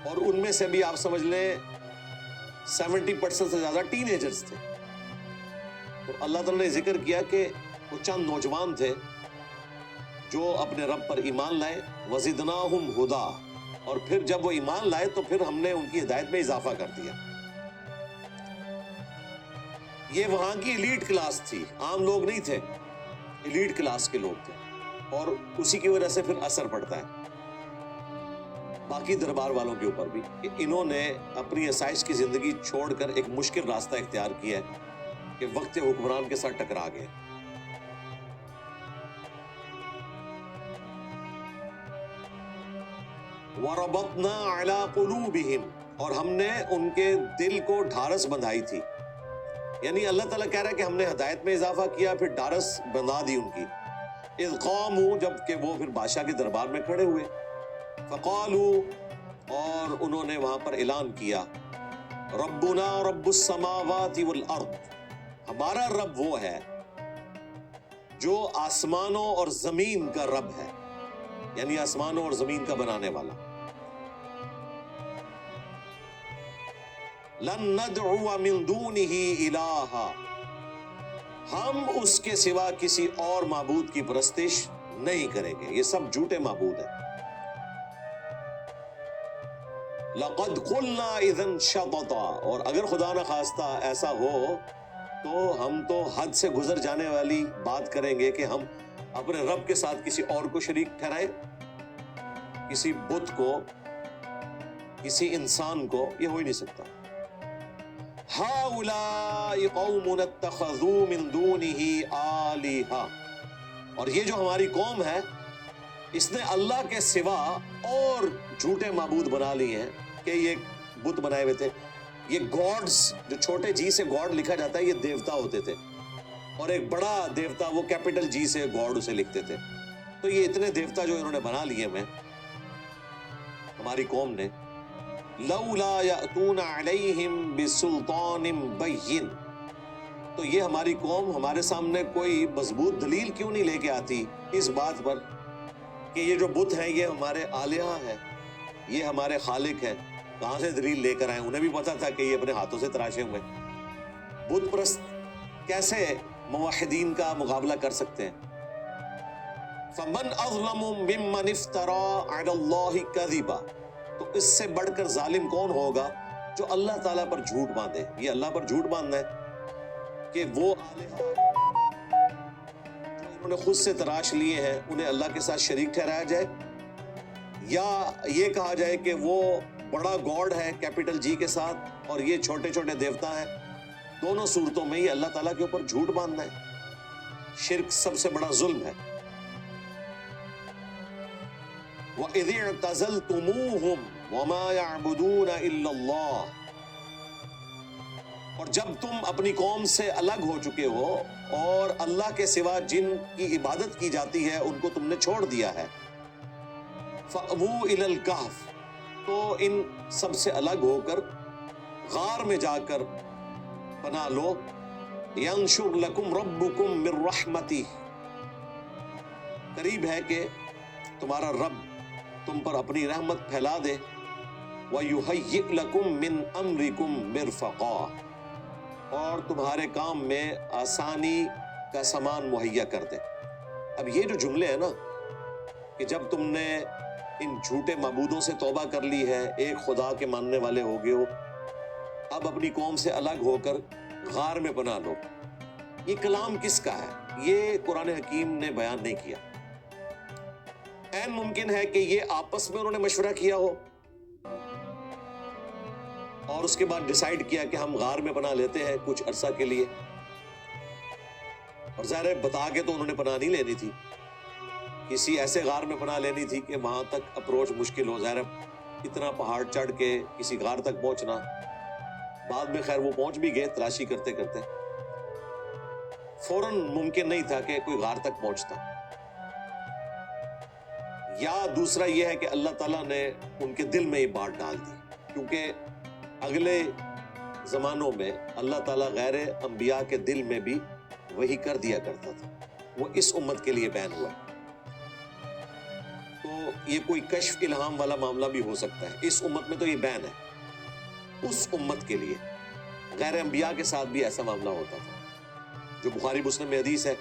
اور ان میں سے بھی آپ سمجھ لیں 70% سے زیادہ ٹین ایجرز تھے۔ تو اللہ تعالیٰ نے ذکر کیا کہ وہ چند نوجوان تھے جو اپنے رب پر ایمان لائے، وزدناہم ہدا، اور پھر جب وہ ایمان لائے تو پھر ہم نے ان کی ہدایت میں اضافہ کر دیا۔ یہ وہاں کی ایلیٹ کلاس تھی، عام لوگ نہیں تھے، ایلیٹ کلاس کے لوگ تھے، اور اسی کی وجہ سے پھر اثر پڑتا ہے باقی دربار والوں کے اوپر بھی کہ انہوں نے اپنی آسائش کی زندگی چھوڑ کر ایک مشکل راستہ اختیار کیا ہے کہ وقت حکمران کے ساتھ ٹکرا گئے۔ وَرَبَطْنَا عَلَىٰ قُلُوبِهِمْ، اور ہم نے ان کے دل کو ڈھارس بندھائی تھی، یعنی اللہ تعالیٰ کہہ رہا ہے کہ ہم نے ہدایت میں اضافہ کیا، پھر ڈھارس بندھا دی ان کی۔ اذ قاموا، جب کہ وہ پھر بادشاہ کے دربار میں کھڑے ہوئے، فقالوا، اور انہوں نے وہاں پر اعلان کیا، ربنا رب السماوات والارض، ہمارا رب وہ ہے جو آسمانوں اور زمین کا رب ہے، یعنی آسمانوں اور زمین کا بنانے والا۔ لن ندعو من دونہ الہا، ہم اس کے سوا کسی اور معبود کی پرستش نہیں کریں گے، یہ سب جھوٹے معبود ہیں۔ لقد قلنا اذا شططا، اور اگر خدا نخواستہ ایسا ہو تو ہم تو حد سے گزر جانے والی بات کریں گے کہ ہم اپنے رب کے ساتھ کسی اور کو شریک ٹھہرائیں، کسی بت کو، کسی انسان کو، یہ ہو ہی نہیں سکتا۔ ہؤلاء قوم اتخذوا من دونہ آلہہ، اور یہ جو ہماری قوم ہے اس نے اللہ کے سوا اور جھوٹے معبود بنا لیے ہیں، کہ یہ بت بنائے ہوئے تھے۔ یہ گاڈز، جو چھوٹے جی سے گاڈ لکھا جاتا ہے، یہ دیوتا ہوتے تھے، اور ایک بڑا دیوتا وہ کیپٹل جی سے گاڈ اسے لکھتے تھے۔ تو یہ اتنے دیوتا جو انہوں نے بنا لیے میں ہماری قوم نے، لولا یأتون علیہم بسلطان بین، تو یہ ہماری قوم ہمارے سامنے کوئی مضبوط دلیل کیوں نہیں لے کے آتی اس بات پر کہ یہ جو بت ہیں یہ ہمارے آلہہ ہیں، یہ ہمارے خالق ہیں۔ کہاں سے دلیل لے کر آئے؟ انہیں بھی پتا تھا کہ یہ اپنے ہاتھوں سے تراشے ہوئے۔ بت پرست کیسے موحدین کا مقابلہ کر سکتے ہیں؟ فَمَنْ أَظْلَمُ مِمَّنِ افْتَرَىٰ عَلَى اللَّهِ كَذِبًا، تو اس سے بڑھ کر ظالم کون ہوگا جو اللہ تعالیٰ پر جھوٹ باندھے۔ یہ اللہ پر جھوٹ باندھنا ہے کہ وہ آلہہ جو انہوں نے خود سے تراش لیے ہیں انہیں اللہ کے ساتھ شریک ٹھہرایا جائے، یا یہ کہا جائے کہ وہ بڑا گاڈ ہے کیپٹل جی کے ساتھ اور یہ چھوٹے چھوٹے دیوتا ہیں۔ دونوں صورتوں میں یہ اللہ تعالیٰ کے اوپر جھوٹ باندھنا ہے، شرک سب سے بڑا ظلم ہے۔ وَإِذِ اعْتَزَلْتُمُوهُمْ وَمَا يَعْبُدُونَ إِلَّا اللَّهَ، اور جب تم اپنی قوم سے الگ ہو چکے ہو اور اللہ کے سوا جن کی عبادت کی جاتی ہے ان کو تم نے چھوڑ دیا ہے، فَأْوُوا إِلَى الْكَهْفِ، تو ان سب سے الگ ہو کر غار میں جا کر پناہ لو. ینشر لکم ربکم من رحمتہ، قریب ہے کہ تمہارا رب تم پر اپنی رحمت پھیلا دے. وَيُهَيِّئْ لَكُم مِّنْ أَمْرِكُمْ مِرْفَقًا، اور تمہارے کام میں آسانی کا سامان مہیا کر دے. اب یہ جو جملے ہیں نا کہ جب تم نے ان جھوٹے معبودوں سے توبہ کر لی ہے، ایک خدا کے ماننے والے ہو گئے ہو، اب اپنی قوم سے الگ ہو کر غار میں پناہ لو، یہ کلام کس کا ہے؟ یہ قرآن حکیم نے بیان نہیں کیا. عین ممکن ہے کہ یہ آپس میں انہوں نے مشورہ کیا ہو اور اس کے بعد ڈیسائیڈ کیا کہ ہم غار میں پناہ لیتے ہیں کچھ عرصہ کے لیے. اور ظاہر ہے بتا کے تو انہوں نے پناہ نہیں لینی تھی، کسی ایسے غار میں پناہ لینی تھی کہ وہاں تک اپروچ مشکل ہو. ظاہر ہے اتنا پہاڑ چڑھ کے کسی غار تک پہنچنا، بعد میں خیر وہ پہنچ بھی گئے تلاشی کرتے کرتے، فوراً ممکن نہیں تھا کہ کوئی غار تک پہنچتا. یا دوسرا یہ ہے کہ اللہ تعالیٰ نے ان کے دل میں یہ بات ڈال دی، کیونکہ اگلے زمانوں میں اللہ تعالیٰ غیر انبیاء کے دل میں بھی وہی کر دیا کرتا تھا. وہ اس امت کے لیے بین ہوا ہے. تو یہ کوئی کشف الہام والا معاملہ بھی ہو سکتا ہے. اس امت میں تو یہ بین ہے. اس امت کے لیے غیر انبیاء کے ساتھ بھی ایسا معاملہ ہوتا تھا، جو بخاری مسلم میں حدیث ہے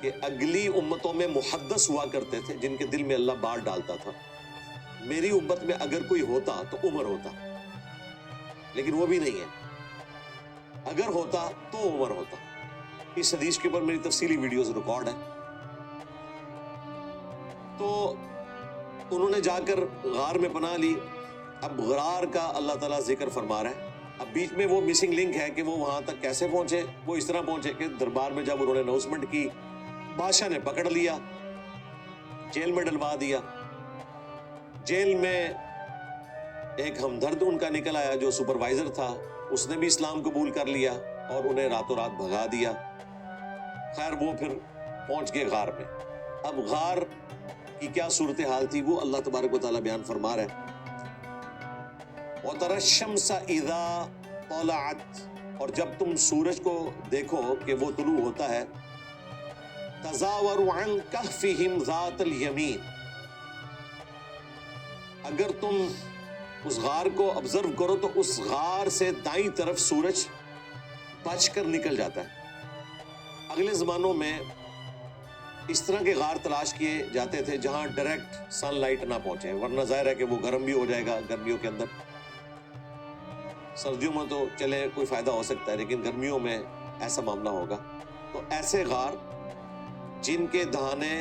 کہ اگلی امتوں میں محدث ہوا کرتے تھے جن کے دل میں اللہ بات ڈالتا تھا. میری امت میں اگر کوئی ہوتا تو عمر ہوتا، لیکن وہ بھی نہیں ہے. اگر ہوتا تو عمر ہوتا. اس حدیث کے اوپر میری تفصیلی ویڈیوز ریکارڈ ہیں. تو انہوں نے جا کر غار میں پناہ لی. اب غار کا اللہ تعالیٰ ذکر فرما رہا ہے. اب بیچ میں وہ مسنگ لنک ہے کہ وہ وہاں تک کیسے پہنچے. وہ اس طرح پہنچے کہ دربار میں جب انہوں نے اناؤنسمنٹ کی، بادشاہ نے پکڑ لیا، جیل میں ڈلوا دیا. جیل میں ایک ہمدرد ان کا نکل آیا جو سپروائزر تھا، اس نے بھی اسلام قبول کر لیا اور انہیں راتوں رات بھگا دیا. خیر وہ پھر پہنچ گئے غار میں. اب غار کی کیا صورتحال تھی وہ اللہ تبارک و تعالیٰ بیان فرما رہا ہے. وَتَرَى الشَّمْسَ إِذَا طَلَعَتْ، اور جب تم سورج کو دیکھو کہ وہ طلوع ہوتا ہے، تَزَاوَرُ عَنْ كَهْفِهِمْ ذَاتَ الْيَمِينِ، اگر تم اس غار کو آبزرو کرو تو اس غار سے دائیں طرف سورج بچ کر نکل جاتا ہے. اگلے زمانوں میں اس طرح کے غار تلاش کیے جاتے تھے جہاں ڈائریکٹ سن لائٹ نہ پہنچے، ورنہ ظاہر ہے کہ وہ گرم بھی ہو جائے گا گرمیوں کے اندر. سردیوں میں تو چلے کوئی فائدہ ہو سکتا ہے، لیکن گرمیوں میں ایسا معاملہ ہوگا. تو ایسے غار جن کے دہانے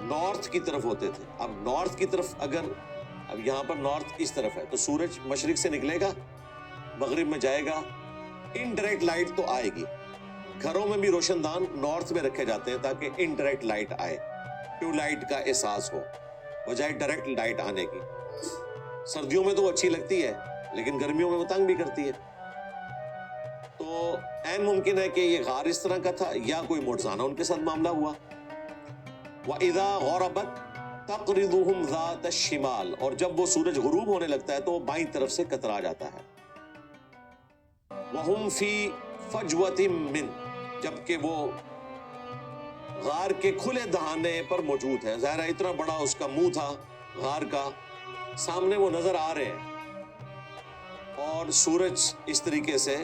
نارتھ کی طرف ہوتے تھے. اب نارتھ کی طرف اگر اب یہاں پر نارتھ اس طرف ہے تو سورج مشرق سے نکلے گا، مغرب میں جائے گا، انڈائریکٹ لائٹ تو آئے گی. گھروں میں بھی روشن دان نارتھ میں رکھے جاتے ہیں تاکہ انڈائریکٹ لائٹ آئے، ٹیوب لائٹ کا احساس ہو بجائے ڈائریکٹ لائٹ آنے کی. سردیوں میں تو اچھی لگتی ہے لیکن گرمیوں میں وہ تنگ بھی کرتی ہے. تو عین ممکن ہے کہ یہ غار اس طرح کا تھا یا کوئی معجزانہ ان کے ساتھ معاملہ ہوا. وَإِذَا غَرَبَتْ تَقْرِضُهُمْ ذَاتَ الشِّمَالِ، اور جب وہ سورج غروب ہونے لگتا ہے تو وہ بائیں طرف سے کترا جاتا ہے. وَهُمْ فِي فَجْوَةٍ مِّنْ، جبکہ وہ غار کے کھلے دہانے پر موجود ہے. ظاہر ہے اتنا بڑا اس کا منہ تھا غار کا، سامنے وہ نظر آ رہے ہیں اور سورج اس طریقے سے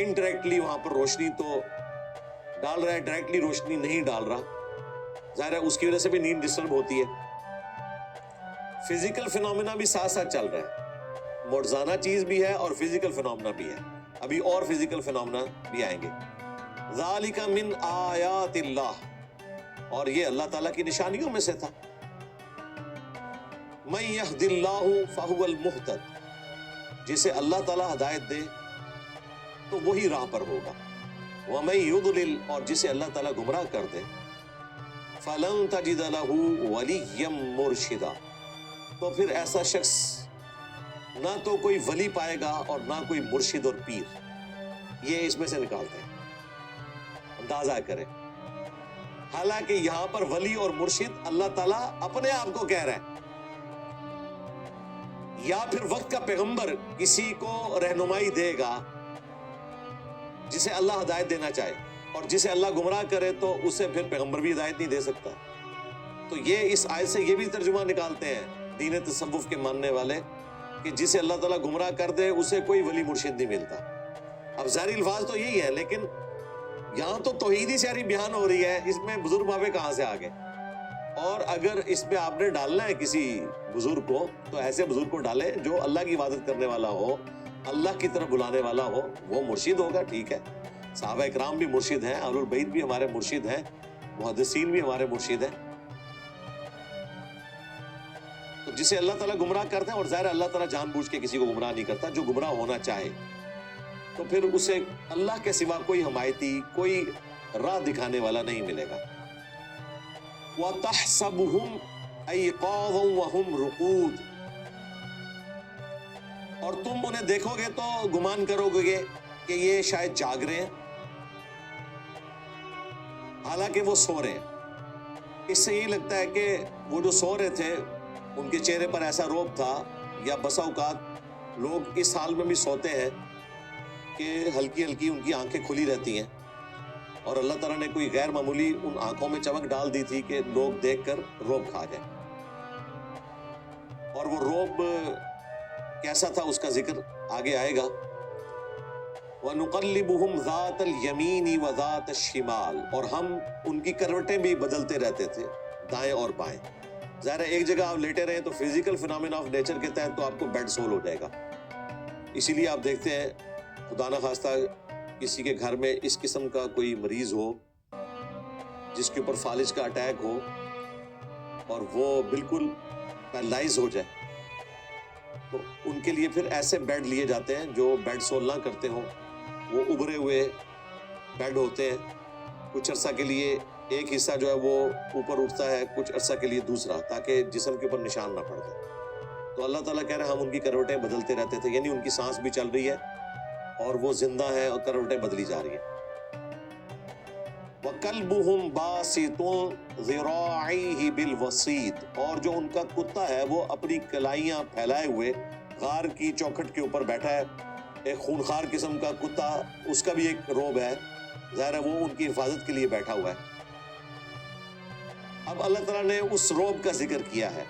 انڈائریکٹلی وہاں پر روشنی تو ڈال رہا ہے، ڈائریکٹلی روشنی نہیں ڈال رہا. ظاہر ہے اس کی وجہ سے بھی نیند ڈسٹرب ہوتی ہے. فزیکل فینومینا بھی ساتھ ساتھ چل رہا ہے، معجزانہ چیز بھی ہے اور فزیکل فینومینا بھی ہے. ابھی اور فزیکل فینومینا بھی آئیں گے. ذالک من آیات اللہ، اور یہ اللہ تعالیٰ کی نشانیوں میں سے تھا. من یہد اللہ فہو المہتد، جسے اللہ تعالیٰ ہدایت دے تو وہی راہ پر ہوگا. ومن یضلل، اور جسے اللہ تعالیٰ گمراہ کر دے، فلن تجد له ولیا مرشدا، تو پھر ایسا شخص نہ تو کوئی ولی پائے گا اور نہ کوئی مرشد اور پیر. یہ اس میں سے نکالتے ہیں، اندازہ کریں. حالانکہ یہاں پر ولی اور مرشد اللہ تعالیٰ اپنے آپ کو کہہ رہے ہیں. یا پھر وقت کا پیغمبر کسی کو رہنمائی دے گا جسے اللہ ہدایت دینا چاہے، اور جسے اللہ گمراہ کرے تو اسے پھر پیغمبر بھی ہدایت نہیں دے سکتا۔ تو یہ اس آیت سے یہ بھی ترجمہ نکالتے ہیں دین تصوف کے ماننے والے کہ جسے اللہ تعالیٰ گمراہ کر دے اسے کوئی ولی مرشد نہیں ملتا۔ اب ظاہری الفاظ تو یہی ہے، لیکن یہاں تو توحید ہی ساری بیان ہو رہی ہے، اس میں بزرگ بابے کہاں سے آ گئے؟ اور اگر اس میں آپ نے ڈالنا ہے کسی بزرگ کو تو ایسے بزرگ کو ڈالے جو اللہ کی عبادت کرنے والا ہو، اللہ کی طرف بلانے والا ہو، وہ مرشد ہوگا، ٹھیک ہے۔ صحابہ اکرام بھی مرشد ہیں، اہل البیت بھی ہمارے مرشد ہیں، محدثین بھی ہمارے مرشد ہیں۔ تو جسے اللہ تعالیٰ گمراہ کرتے ہیں، اور ظاہر اللہ تعالیٰ جان بوجھ کے کسی کو گمراہ نہیں کرتا، جو گمراہ ہونا چاہے تو پھر اسے اللہ کے سوا کوئی حمایتی، کوئی راہ دکھانے والا نہیں ملے گا۔ وَتَحْسَبُهُمْ أَيْقَاظًا وَهُمْ رُقُودٌ، اور تم انہیں دیکھو گے تو گمان کرو گے کہ یہ شاید جاگ رہے ہیں، حالانکہ وہ سو رہے ہیں۔ اس سے یہ لگتا ہے کہ وہ جو سو رہے تھے ان کے چہرے پر ایسا روب تھا، یا بسا اوقات لوگ اس حال میں بھی سوتے ہیں کہ ہلکی ہلکی ان کی آنکھیں کھلی رہتی ہیں، اور اللہ تعالیٰ نے کوئی غیر معمولی ان آنکھوں میں چمک ڈال دی تھی کہ لوگ دیکھ کر روب کھا جائیں۔ اور وہ روب کیسا تھا اس کا ذکر آگے آئے گا۔ وَنُقَلِّبُهُمْ ذَاتَ الْيَمِينِ وَذَاتَ الشِّمَالِ، اور ہم ان کی کروٹیں بھی بدلتے رہتے تھے، دائیں اور بائیں۔ ظاہر ہے ایک جگہ آپ لیٹے رہیں تو فزیکل فینومینا آف نیچر کے تحت تو آپ کو بیڈ سول ہو جائے گا۔ اسی لیے آپ دیکھتے ہیں خدا نہ خواستہ کسی کے گھر میں اس قسم کا کوئی مریض ہو جس کے اوپر فالج کا اٹیک ہو اور وہ بالکل پیرالائز ہو جائے، تو ان کے لیے پھر ایسے بیڈ لیے جاتے ہیں جو بیڈ سول نہ کرتے ہوں، وہ ابھرے ہوئے بیڈ ہوتے ہیں۔ کچھ عرصہ کے لیے ایک حصہ جو ہے وہ اوپر اٹھتا ہے، کچھ عرصہ کے لیے دوسرا، تاکہ جسم کے اوپر نشان نہ پڑ جائے۔ تو اللہ تعالیٰ کہہ رہے ہیں ہم ان کی کروٹیں بدلتے رہتے تھے، یعنی ان کی سانس بھی چل رہی ہے اور وہ زندہ ہے اور کروٹیں بدلی جا رہی ہیں۔ وَكَلْبُهُمْ بَاسِطٌ ذِرَاعَيْهِ بِالْوَسِيطِ، اور جو ان کا کتا ہے وہ اپنی کلائیاں پھیلائے ہوئے غار کی چوکھٹ کے اوپر بیٹھا ہے۔ ایک خونخوار قسم کا کتا، اس کا بھی ایک روب ہے، ظاہر ہے وہ ان کی حفاظت کے لیے بیٹھا ہوا ہے۔ اب اللہ تعالیٰ نے اس روب کا ذکر کیا ہے۔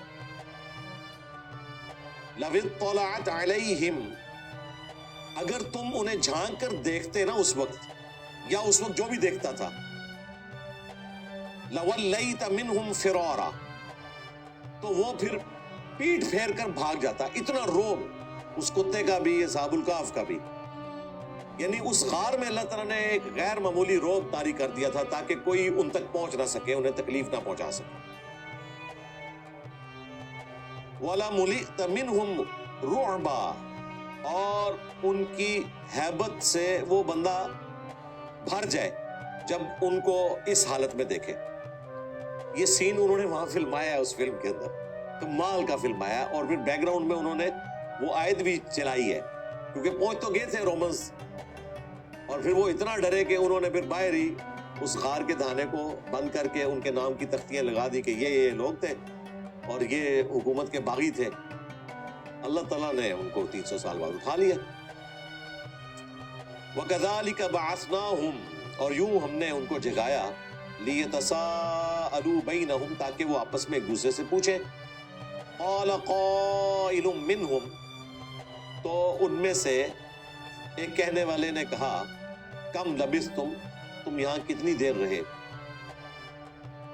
لَوِ اطَّلَعَتْ عَلَيْهِمْ، اگر تم انہیں جھانک کر دیکھتے نا اس وقت، یا اس وقت جو بھی دیکھتا تھا، لَوَلَّيْتَ مِنْهُمْ فِرَارًا، تو وہ پھر پیٹ پھیر کر بھاگ جاتا۔ اتنا روب اس کتے کا بھی، اصحاب الکہف کا بھی، یعنی اس غار میں اللہ تعالیٰ نے ایک غیر معمولی روب طاری کر دیا تھا تاکہ کوئی ان تک پہنچ نہ سکے، انہیں تکلیف نہ پہنچا سکے۔ وَلَمُلِئْتَ مِنْهُمْ رُعْبًا، اور ان کی ہیبت سے وہ بندہ بھر جائے جب ان کو اس حالت میں دیکھے۔ یہ سین انہوں نے وہاں فلمایا ہے، اس فلم کے اندر کمال کا فلمایا، اور پھر بیک گراؤنڈ میں انہوں نے وہ آیت بھی چلائی ہے، کیونکہ پہنچ تو گئے تھے رومنز، اور پھر وہ اتنا ڈرے کہ انہوں نے پھر باہر ہی اس غار کے دہانے کو بند کر کے ان کے نام کی تختیاں لگا دی کہ یہ لوگ تھے اور یہ حکومت کے باغی تھے۔ اللہ تعالیٰ نے ان کو 300 سال بعد اٹھا لیا۔ وَكَذَلِكَ بَعَثْنَاهُمْ، اور یوں ہم نے ان کو جگایا، لِيَتَسَاءَلُوا بَيْنَهُمْ، تاکہ وہ آپس میں ایک دوسرے سے پوچھیں۔ قَالَ قَائِلٌ مِّنْهُمْ، تو ان میں سے ایک کہنے والے نے کہا، کم لبثتم، تم یہاں کتنی دیر رہے؟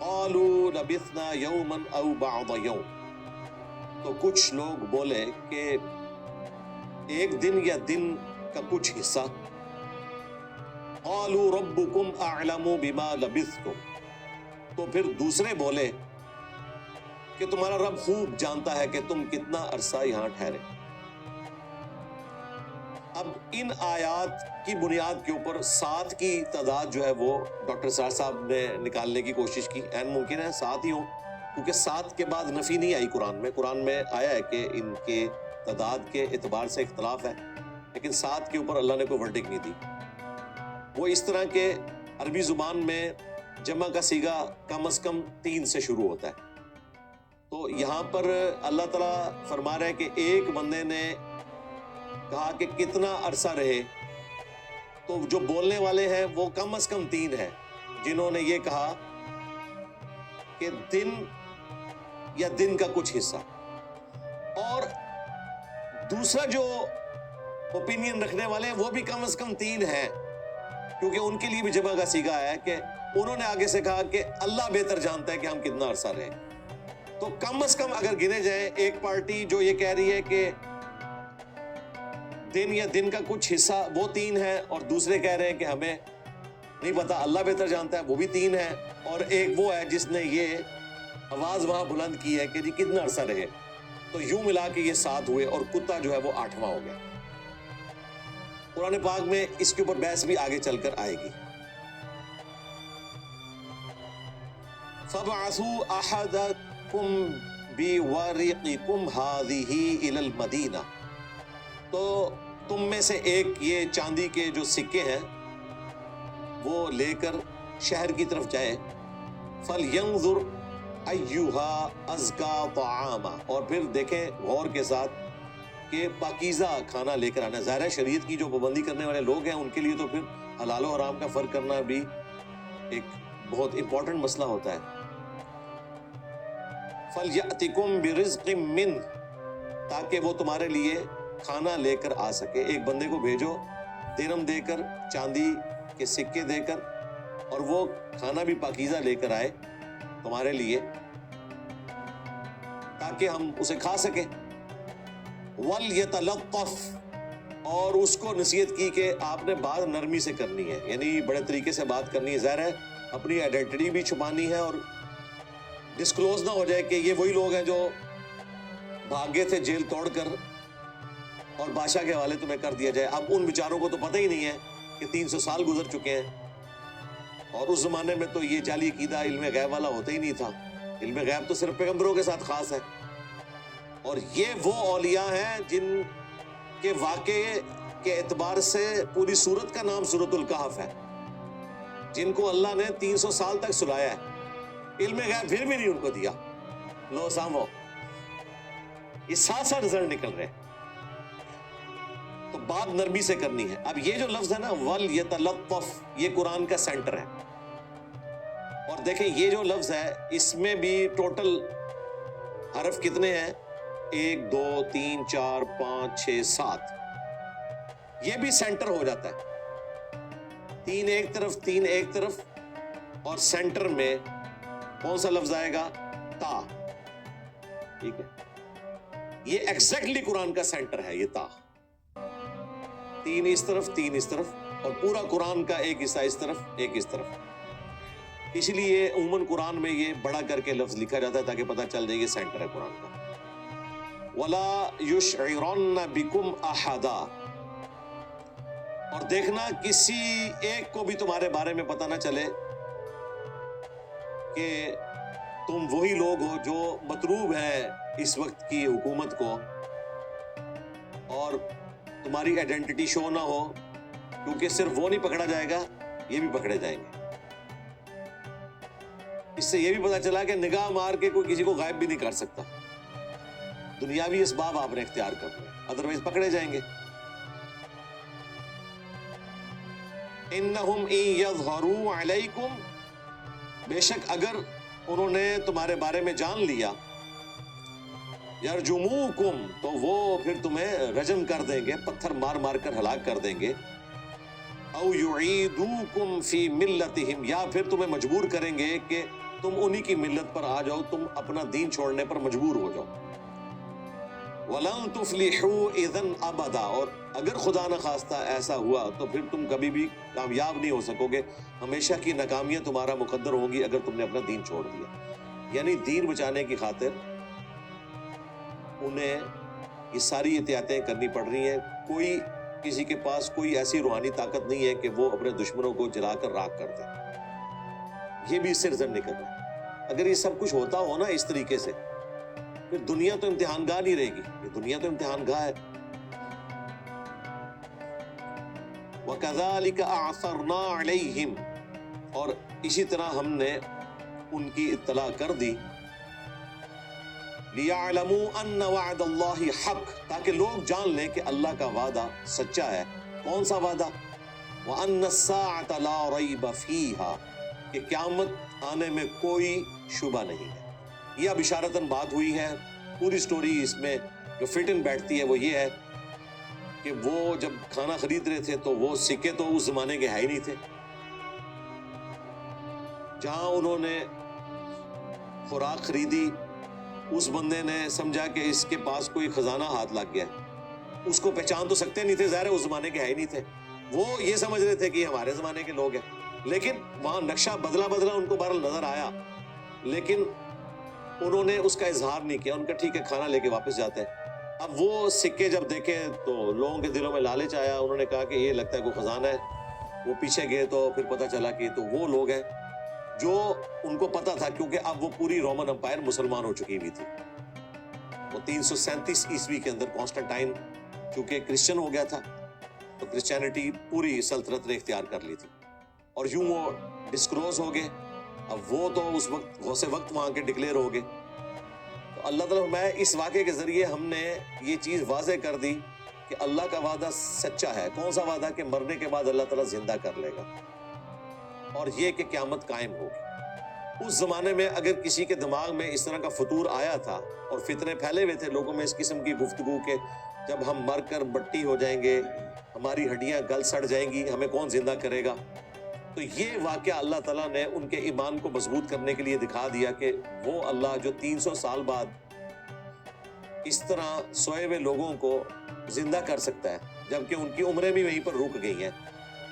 قَالُوا لَبِثْنَا يَوْمًا أَوْ بَعْضَ يَوْمٍ، تو کچھ لوگ بولے کہ ایک دن یا دن کا کچھ حصہ۔ قَالُوا رَبُّكُمْ أَعْلَمُ بِمَا لَبِثْتُمْ، تو پھر دوسرے بولے کہ تمہارا رب خوب جانتا ہے کہ تم کتنا عرصہ یہاں ٹھہرے۔ اب ان آیات کی بنیاد کے اوپر 7 کی تعداد جو ہے وہ ڈاکٹر سراج صاحب نے نکالنے کی کوشش کی۔ این ممکن ہے 7 ہی ہوں، کیونکہ 7 کے بعد نفی نہیں آئی قرآن میں آیا ہے کہ ان کے تعداد کے اعتبار سے اختلاف ہے، لیکن 7 کے اوپر اللہ نے کوئی ورڈک نہیں دی۔ وہ اس طرح کے عربی زبان میں جمع کا صیغہ کم از کم 3 سے شروع ہوتا ہے، تو یہاں پر اللہ تعالیٰ فرما رہا ہے کہ ایک بندے نے کہا کہ کتنا عرصہ رہے، تو جو بولنے والے ہیں وہ کم از کم 3 ہیں جنہوں نے یہ کہا کہ دن یا دن کا کچھ حصہ، اور دوسرا جو اوپینین رکھنے والے ہیں وہ بھی کم از کم 3 ہیں، کیونکہ ان کے لیے بھی جمع کا صیغہ ہے کہ انہوں نے آگے سے کہا کہ اللہ بہتر جانتا ہے کہ ہم کتنا عرصہ رہیں۔ تو کم از کم اگر گنے جائیں، ایک پارٹی جو یہ کہہ رہی ہے کہ دن یا دن کا کچھ حصہ، وہ 3 ہے، اور دوسرے کہہ رہے ہیں کہ ہمیں نہیں پتا، اللہ بہتر جانتا ہے، وہ بھی 3 ہے، اور ایک وہ ہے جس نے یہ آواز وہاں بلند کی ہے کہ جی کتنا عرصہ رہے۔ تو یوں ملا کے یہ 7 ہوئے، اور کتا جو ہے وہ 8واں ہو گیا۔ قرآن پاک میں اس کے اوپر بحث بھی آگے چل کر آئے گی۔ فَابْعَثُوا أَحَدَكُمْ بِوَرِقِكُمْ هَٰذِهِ إِلَى الْمَدِينَةِ، تو تم میں سے ایک یہ چاندی کے جو سکے ہیں وہ لے کر شہر کی طرف جائے، فَلْيَنظُرْ أَيُّهَا أَزْكَىٰ طَعَامًا، اور پھر دیکھیں غور کے ساتھ کہ پاکیزہ کھانا لے کر آنا۔ ظاہر ہے شریعت کی جو پابندی کرنے والے لوگ ہیں ان کے لیے تو پھر حلال و حرام کا فرق کرنا بھی ایک بہت امپورٹنٹ مسئلہ ہوتا ہے۔ فَلْيَأْتِكُمْ بِرِزْقٍ مِّنْهُ، تاکہ وہ تمہارے لیے کھانا لے کر آ سکے۔ ایک بندے کو بھیجو درہم دے کر، چاندی کے سکے دے کر، اور وہ کھانا بھی پاکیزہ لے کر آئے تمہارے لیے تاکہ ہم اسے کھا سکیں۔ وَلْيَتَلَطَّفْ، اور اس کو نصیحت کی کہ آپ نے بات نرمی سے کرنی ہے، یعنی بڑے طریقے سے بات کرنی ہے۔ ظاہر ہے اپنی آئیڈینٹی بھی چھپانی ہے، اور ڈسکلوز نہ ہو جائے کہ یہ وہی لوگ ہیں جو بھاگے تھے جیل توڑ کر، اور بادشاہ کے حوالے تمہیں کر دیا جائے۔ اب ان بیچاروں کو تو پتہ ہی نہیں ہے کہ 300 سال گزر چکے ہیں، اور اس زمانے میں تو یہ جعلی عقیدہ علم غیب والا ہوتا ہی نہیں تھا۔ علم غیب تو صرف پیغمبروں کے ساتھ خاص ہے، اور یہ وہ اولیاء ہیں جن کے واقعے کے اعتبار سے پوری سورت کا نام سورۃ الکہف ہے، جن کو اللہ نے 300 سال تک سلایا ہے، علم غیب پھر بھی نہیں ان کو دیا۔ لو سامو، یہ ساتھ ساتھ رزلٹ نکل رہے ہیں، تو بات نرمی سے کرنی ہے۔ اب یہ جو لفظ ہے نا وَلْيَتَلَطَّفْ، یہ قرآن کا سینٹر ہے، اور دیکھیں یہ جو لفظ ہے اس میں بھی ٹوٹل حرف کتنے ہیں؟ 1 2 3 4 5 6 7، یہ بھی سینٹر ہو جاتا ہے۔ 3 ایک طرف، 3 ایک طرف، اور سینٹر میں کون سا لفظ آئے گا؟ تا۔ ٹھیک ہے، یہ ایگزیکٹلی قرآن کا سینٹر ہے، یہ تا۔ 3 اس طرف، 3 اس طرف، اور پورا قرآن کا ایک حصہ اس طرف، ایک اس طرف۔ اسی لیے عموماً قرآن میں یہ بڑا کر کے لفظ لکھا جاتا ہے تاکہ پتہ چل جائے یہ سینٹر ہے قرآن کا۔ وَلَا يُشْعِرَنَّ بِكُمْ أَحَدًا، اور دیکھنا کسی ایک کو بھی تمہارے بارے میں پتہ نہ چلے کہ تم وہی لوگ ہو جو مطلوب ہیں اس وقت کی حکومت کو، اور تمہاری آئیڈینٹی شو نہ ہو، کیونکہ صرف وہ نہیں پکڑا جائے گا، یہ بھی پکڑے جائیں گے۔ اس سے یہ بھی پتا چلا کہ نگاہ مار کے کوئی کسی کو غائب بھی نہیں کر سکتا، دنیاوی اسباب آپ نے اختیار کرنے، ادروائز پکڑے جائیں گے۔ انہم ان یظہروا علیکم، بے شک اگر انہوں نے تمہارے بارے میں جان لیا، یرجموکم، تو وہ پھر تمہیں رجم کر دیں گے، پتھر مار مار کر ہلاک کر دیں گے، او یعیدوکم فی ملتہم، یا پھر تمہیں مجبور کریں گے کہ تم انہی کی ملت پر آ جاؤ، تم اپنا دین چھوڑنے پر مجبور ہو جاؤ۔ وَلَن تُفْلِحُوا إِذًا أَبَدًا، اور اگر خدا نخواستہ ایسا ہوا تو پھر تم کبھی بھی کامیاب نہیں ہو سکو گے، ہمیشہ کی ناکامیاں تمہارا مقدر ہوگی اگر تم نے اپنا دین چھوڑ دیا۔ یعنی دین بچانے کی خاطر انہیں یہ ساری احتیاطیں کرنی پڑ رہی ہیں۔ کوئی کسی کے پاس کوئی ایسی روحانی طاقت نہیں ہے کہ وہ اپنے دشمنوں کو جلا کر راکھ کر دے، یہ بھی اس سے رزلٹ نکل رہا ہے۔ اگر یہ سب کچھ ہوتا ہو نا اس طریقے سے، پھر دنیا تو امتحان گاہ نہیں رہے گی، یہ دنیا تو امتحان گاہ ہے۔ وَكَذَلِكَ أَعْثَرْنَا عَلَيْهِمْ، اور اسی طرح ہم نے ان کی اطلاع کر دی، لِيَعْلَمُوا أَنَّ وَعْدَ اللَّهِ حَقٌّ، تاکہ لوگ جان لیں کہ اللہ کا وعدہ سچا ہے۔ کون سا وعدہ؟ وَأَنَّ السَّاعَةَ لَا رَيْبَ فِيهَا، کہ قیامت آنے میں کوئی شبہ نہیں ہے۔ یہ اب اشارتاً بات ہوئی ہے، پوری سٹوری اس میں جو فٹ ان بیٹھتی ہے وہ یہ ہے کہ وہ جب کھانا خرید رہے تھے تو وہ سکے تو اس زمانے کے ہے ہی نہیں تھے۔ جہاں انہوں نے خوراک خریدی، اس بندے نے سمجھا کہ اس کے پاس کوئی خزانہ ہاتھ لگ گیا ہے، اس کو پہچان تو سکتے نہیں تھے، ظاہر ہے اس زمانے کے ہے ہی نہیں تھے، وہ یہ سمجھ رہے تھے کہ یہ ہمارے زمانے کے لوگ ہیں، لیکن وہاں نقشہ بدلا ان کو بہرحال نظر آیا، لیکن انہوں نے اس کا اظہار نہیں کیا، ان کا ٹھیک ہے کھانا لے کے واپس جاتے ہیں۔ اب وہ سکے جب دیکھے تو لوگوں کے دلوں میں لالچ آیا، انہوں نے کہا کہ یہ لگتا ہے کوئی خزانہ ہے، وہ پیچھے گئے تو پھر پتہ چلا کہ تو وہ لوگ ہیں جو ان کو پتا تھا، کیونکہ اب وہ پوری رومن امپائر مسلمان ہو چکی ہوئی تھی۔ وہ 337 عیسوی کے اندر کانسٹنٹائن چونکہ کرسچن ہو گیا تھا تو کرسچینٹی پوری سلطنت نے اختیار کر لی تھی، اور یوں وہ ڈسکلوز ہو گئے۔ اب وہ تو اس وقت غوث وقت وہاں کے ڈکلیئر ہو گئے، تو اللہ تعالیٰ فرمایا اس واقعے کے ذریعے ہم نے یہ چیز واضح کر دی کہ اللہ کا وعدہ سچا ہے۔ کون سا وعدہ؟ کہ مرنے کے بعد اللہ تعالیٰ زندہ کر لے گا، اور یہ کہ قیامت قائم ہوگی۔ اس زمانے میں اگر کسی کے دماغ میں اس طرح کا فطور آیا تھا اور فتنے پھیلے ہوئے تھے لوگوں میں اس قسم کی گفتگو کے جب ہم مر کر مٹی ہو جائیں گے، ہماری ہڈیاں گل سڑ جائیں گی، ہمیں کون زندہ کرے گا، تو یہ واقعہ اللہ تعالیٰ نے ان کے ایمان کو مضبوط کرنے کے لیے دکھا دیا کہ وہ اللہ جو 300 سال بعد اس طرح سوئے ہوئے لوگوں کو زندہ کر سکتا ہے، جبکہ ان کی عمریں بھی وہیں پر رک گئی ہیں،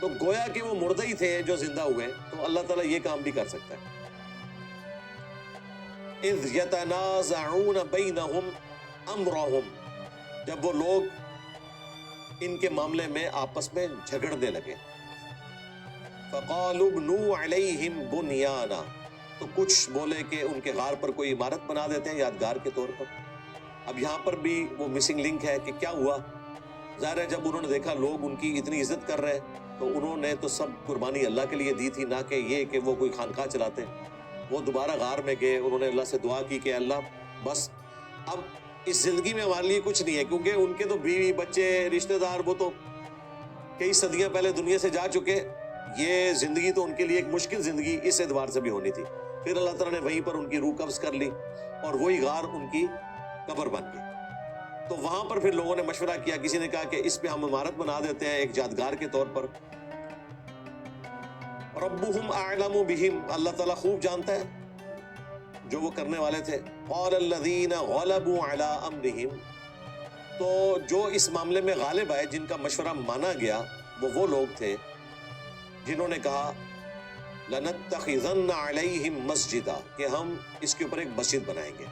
تو گویا کہ وہ مردہ ہی تھے جو زندہ ہوئے، تو اللہ تعالیٰ یہ کام بھی کر سکتا ہے۔ اِذْ يَتَنَازَعُونَ بَيْنَهُمْ أَمْرَهُمْ، جب وہ لوگ ان کے معاملے میں آپس میں جھگڑنے لگے۔ فَقَالُوا ابْنُوا عَلَيْهِمْ بُنْيَانًا، تو کچھ بولے کہ ان کے غار پر کوئی عمارت بنا دیتے ہیں یادگار کے طور پر۔ اب یہاں پر بھی وہ مسنگ لنک ہے کہ کیا ہوا؟ ظاہر ہے جب انہوں نے دیکھا لوگ ان کی اتنی عزت کر رہے ہیں تو انہوں نے تو سب قربانی اللہ کے لیے دی تھی، نہ کہ یہ کہ وہ کوئی خانقاہ چلاتے۔ وہ دوبارہ غار میں گئے، انہوں نے اللہ سے دعا کی کہ اللہ بس اب اس زندگی میں ہمارے لیے کچھ نہیں ہے، کیونکہ ان کے تو بیوی بچے رشتہ دار وہ تو کئی صدیاں پہلے دنیا سے جا چکے، یہ زندگی تو ان کے لیے ایک مشکل زندگی اس اعتبار سے بھی ہونی تھی۔ پھر اللہ تعالیٰ نے وہیں پر ان کی روح قبض کر لی اور وہی غار ان کی قبر بن گئی۔ تو وہاں پر پھر لوگوں نے مشورہ کیا، کسی نے کہا کہ اس پہ ہم عمارت بنا دیتے ہیں ایک یادگار کے طور پر۔ ربهم اعلم بهم، اللہ تعالیٰ خوب جانتا ہے جو وہ کرنے والے تھے۔ قال الذين غلبوا على امرهم، تو جو اس معاملے میں غالب آئے، جن کا مشورہ مانا گیا، وہ لوگ تھے جنہوں نے کہا لَنَتَّخِذَنَّ عَلَيْهِمْ مَسْجِدًا، کہ ہم اس کے اوپر ایک مسجد بنائیں گے۔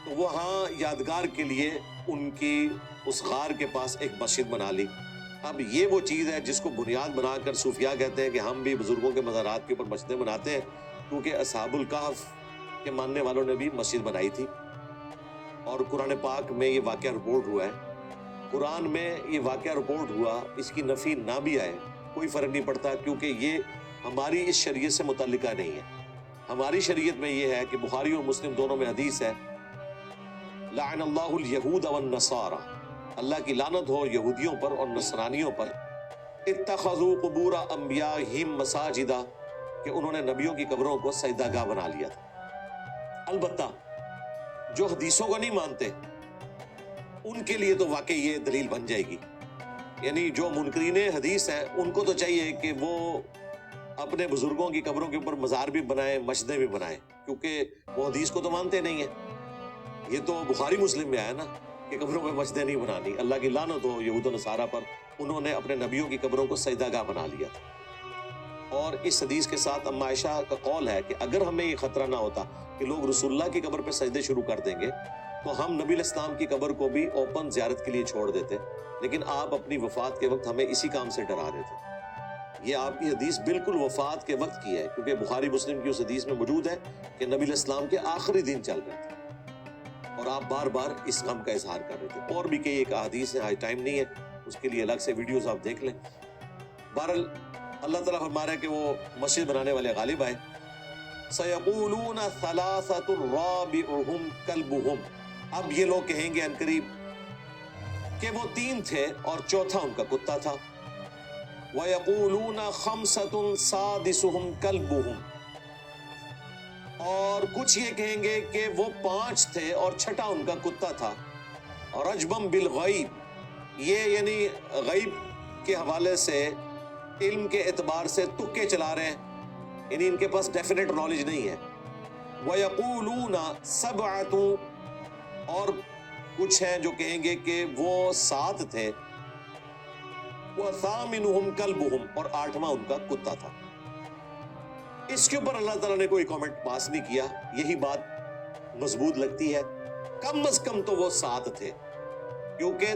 تو وہاں یادگار کے لیے ان کی اس غار کے پاس ایک مسجد بنا لی۔ اب یہ وہ چیز ہے جس کو بنیاد بنا کر صوفیاء کہتے ہیں کہ ہم بھی بزرگوں کے مزارات کے اوپر مسجدیں بناتے ہیں، کیونکہ اصحاب الکہف کے ماننے والوں نے بھی مسجد بنائی تھی، اور قرآن پاک میں یہ واقعہ رپورٹ ہوا ہے۔ قرآن میں یہ واقعہ رپورٹ ہوا، اس کی نفی نہ بھی آئے کوئی فرق نہیں پڑتا، کیونکہ یہ ہماری اس شریعت سے متعلقہ نہیں ہے۔ ہماری شریعت میں یہ ہے کہ بخاری اور مسلم دونوں میں حدیث ہے، لعن اللہ الیہود والنصارى، اللہ کی لعنت ہو یہودیوں پر اور نصرانیوں پر، اتخذوا قبور انبیائہم مساجدا، کہ انہوں نے نبیوں کی قبروں کو سجدہ گاہ بنا لیا تھا۔ البتہ جو حدیثوں کو نہیں مانتے ان کے لیے تو واقعی یہ دلیل بن جائے گی، یعنی جو منکرین حدیث ہیں ان کو تو چاہیے کہ وہ اپنے بزرگوں کی قبروں کے اوپر مزار بھی بنائیں، مسجدیں بھی بنائیں، کیونکہ وہ حدیث کو تو مانتے نہیں ہیں۔ یہ تو بخاری مسلم میں آیا نا کہ قبروں پہ مسجدیں نہیں بنانی، اللہ کی لعنت ہو یہود و نصارہ پر، انہوں نے اپنے نبیوں کی قبروں کو سجدہ گاہ بنا لیا تھا۔ اور اس حدیث کے ساتھ ام عائشہ کا قول ہے کہ اگر ہمیں یہ خطرہ نہ ہوتا کہ لوگ رسول اللہ کی قبر پہ سجدے شروع کر دیں گے تو ہم نبی علیہ السلام کی قبر کو بھی اوپن زیارت کے لیے چھوڑ دیتے، لیکن آپ اپنی وفات کے وقت ہمیں اسی کام سے ڈرا رہے تھے۔ یہ آپ کی حدیث بالکل وفات کے وقت کی ہے، کیونکہ بخاری مسلم کی اس حدیث میں موجود ہے کہ نبی علیہ السلام کے آخری دن چل رہے تھے اور آپ بار بار اس غم کا اظہار کر رہے تھے۔ اور بھی کئی ایک احادیث ہیں، آج ٹائم نہیں ہے، اس کے لیے الگ سے ویڈیوز آپ دیکھ لیں۔ بہرحال اللہ تعالیٰ فرما رہا ہے کہ وہ مسجد بنانے والے غالب آئے، سَيَقُولُونَ ثَلَاثَةٌ رَابِعُهُمْ كَلْبُهُمْ، اب یہ لوگ کہیں گے عنقریب کہ وہ 3 تھے اور چوتھا ان کا کتا تھا. وَيَقُولُونَ خَمْسَةٌ سَادِسُهُمْ كَلْبُهُمْ، اور کچھ یہ کہیں گے کہ وہ 5 تھے اور چھٹا ان کا کتا تھا. رَجْمًا بِالْغَيْبِ، یہ یعنی غیب کے حوالے سے علم کے اعتبار سے تکے چلا رہے ہیں، یعنی ان کے پاس ڈیفینیٹ نالج نہیں ہے. وَيَقُولُونَ سَبْعَةٌ، اور کچھ ہیں جو کہیں گے کہ وہ 7 تھے. وَثَامِنُهُمْ كَلْبُهُمْ، اور 8واں ان کا کتا تھا. اس کے اوپر اللہ تعالیٰ نے کوئی کامنٹ پاس نہیں کیا. یہی بات مضبوط لگتی ہے، کم از کم تو وہ 7 تھے، کیونکہ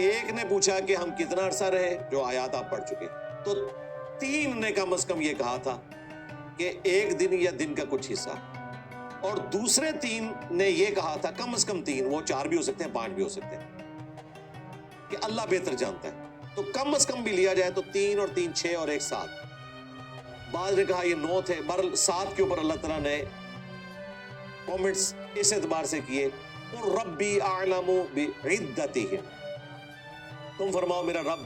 ایک نے پوچھا کہ ہم کتنا عرصہ رہے، جو آیات آپ پڑھ چکے، تو 3 نے کم از کم یہ کہا تھا کہ 1 دن یا دن کا کچھ حصہ، اور دوسرے 3 نے یہ کہا تھا کم از کم 3، وہ 4 بھی ہو سکتے ہیں 5 بھی ہو سکتے ہیں، کہ اللہ بہتر جانتا ہے. تو کم از کم بھی لیا جائے تو 3 اور 3 6 اور 1 7. بعض نے کہا یہ 9 تھے. بہرحال 7 کے اوپر اللہ تعالیٰ نے کومنٹس اس اعتبار سے کیے، قُلْ رَبِّي أَعْلَمُ بِعِدَّتِهِمْ، تم فرماؤ میرا رب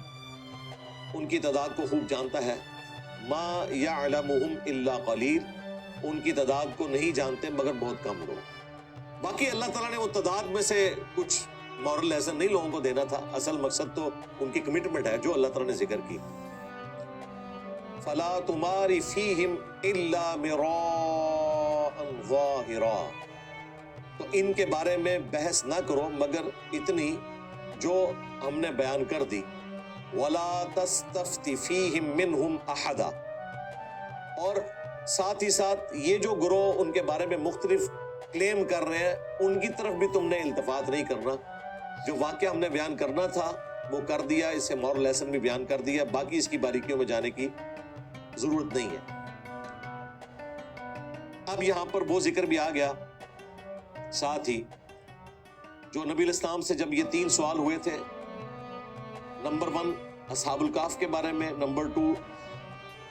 ان کی تعداد کو خوب جانتا ہے. مَا يَعْلَمُهُمْ إِلَّا قَلِيلٌ، ان کی تعداد کو نہیں جانتے مگر بہت کم لوگ. باقی اللہ تعالیٰ نے وہ تعداد میں سے کچھ مورل لیسن نہیں لوگوں کو دینا تھا، اصل مقصد تو ان کی کمٹمنٹ ہے جو اللہ تعالیٰ نے ذکر کی. فَلَا تُمَارِ فِيهِمْ إِلَّا مِرَاءً ظَاهِرًا، تو ان کے بارے میں بحث نہ کرو مگر اتنی جو ہم نے بیان کر دی. وَلَا تَسْتَفْتِ فِيهِمْ مِنْهُمْ أَحَدًا، اور ساتھ ہی ساتھ یہ جو گروہ ان کے بارے میں مختلف کلیم کر رہے ہیں ان کی طرف بھی تم نے التفات نہیں کرنا. جو واقعہ ہم نے بیان کرنا تھا وہ کر دیا، اس سے مورل لیسن بھی بیان کر دیا، باقی اس کی باریکیوں میں جانے کی ضرورت نہیں ہے. اب یہاں پر وہ ذکر بھی آ گیا ساتھ ہی جو نبی علیہ السلام سے جب یہ 3 سوال ہوئے تھے، نمبر 1 اصحاب الکہف کے بارے میں، نمبر 2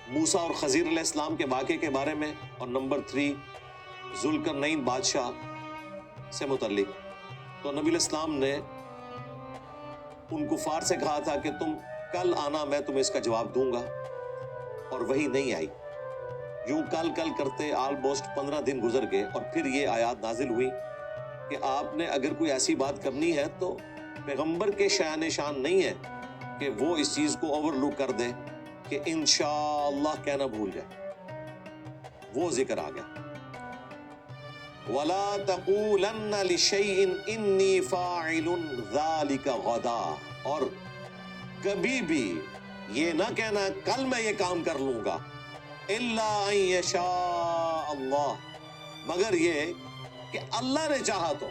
موسیٰ اور خضر علیہ السلام کے واقعے کے بارے میں، اور نمبر 3 ذوالقرنین بادشاہ سے متعلق. تو نبی علیہ السلام نے ان کفار سے کہا تھا کہ تم کل آنا، میں تمہیں اس کا جواب دوں گا، اور وہی نہیں آئی. یوں کل کرتے آلموسٹ 15 دن گزر گئے، اور پھر یہ آیات نازل ہوئی کہ آپ نے اگر کوئی ایسی بات کرنی ہے تو پیغمبر کے شان نہیں ہے کہ وہ اس چیز کو اوور لک کر دے کہ انشاءاللہ کہنا بھول جائے. وہ ذکر آ گیا. وَلَا تَقُولَنَّ لِشَيْءٍ إِنِّي فَاعِلٌ ذَلِكَ غَدًا، اور کبھی بھی یہ نہ کہنا کل میں یہ کام کر لوں گا. إِلَّا أَن يَشَاءَ اللَّهُ، مگر یہ کہ اللہ نے چاہا تو.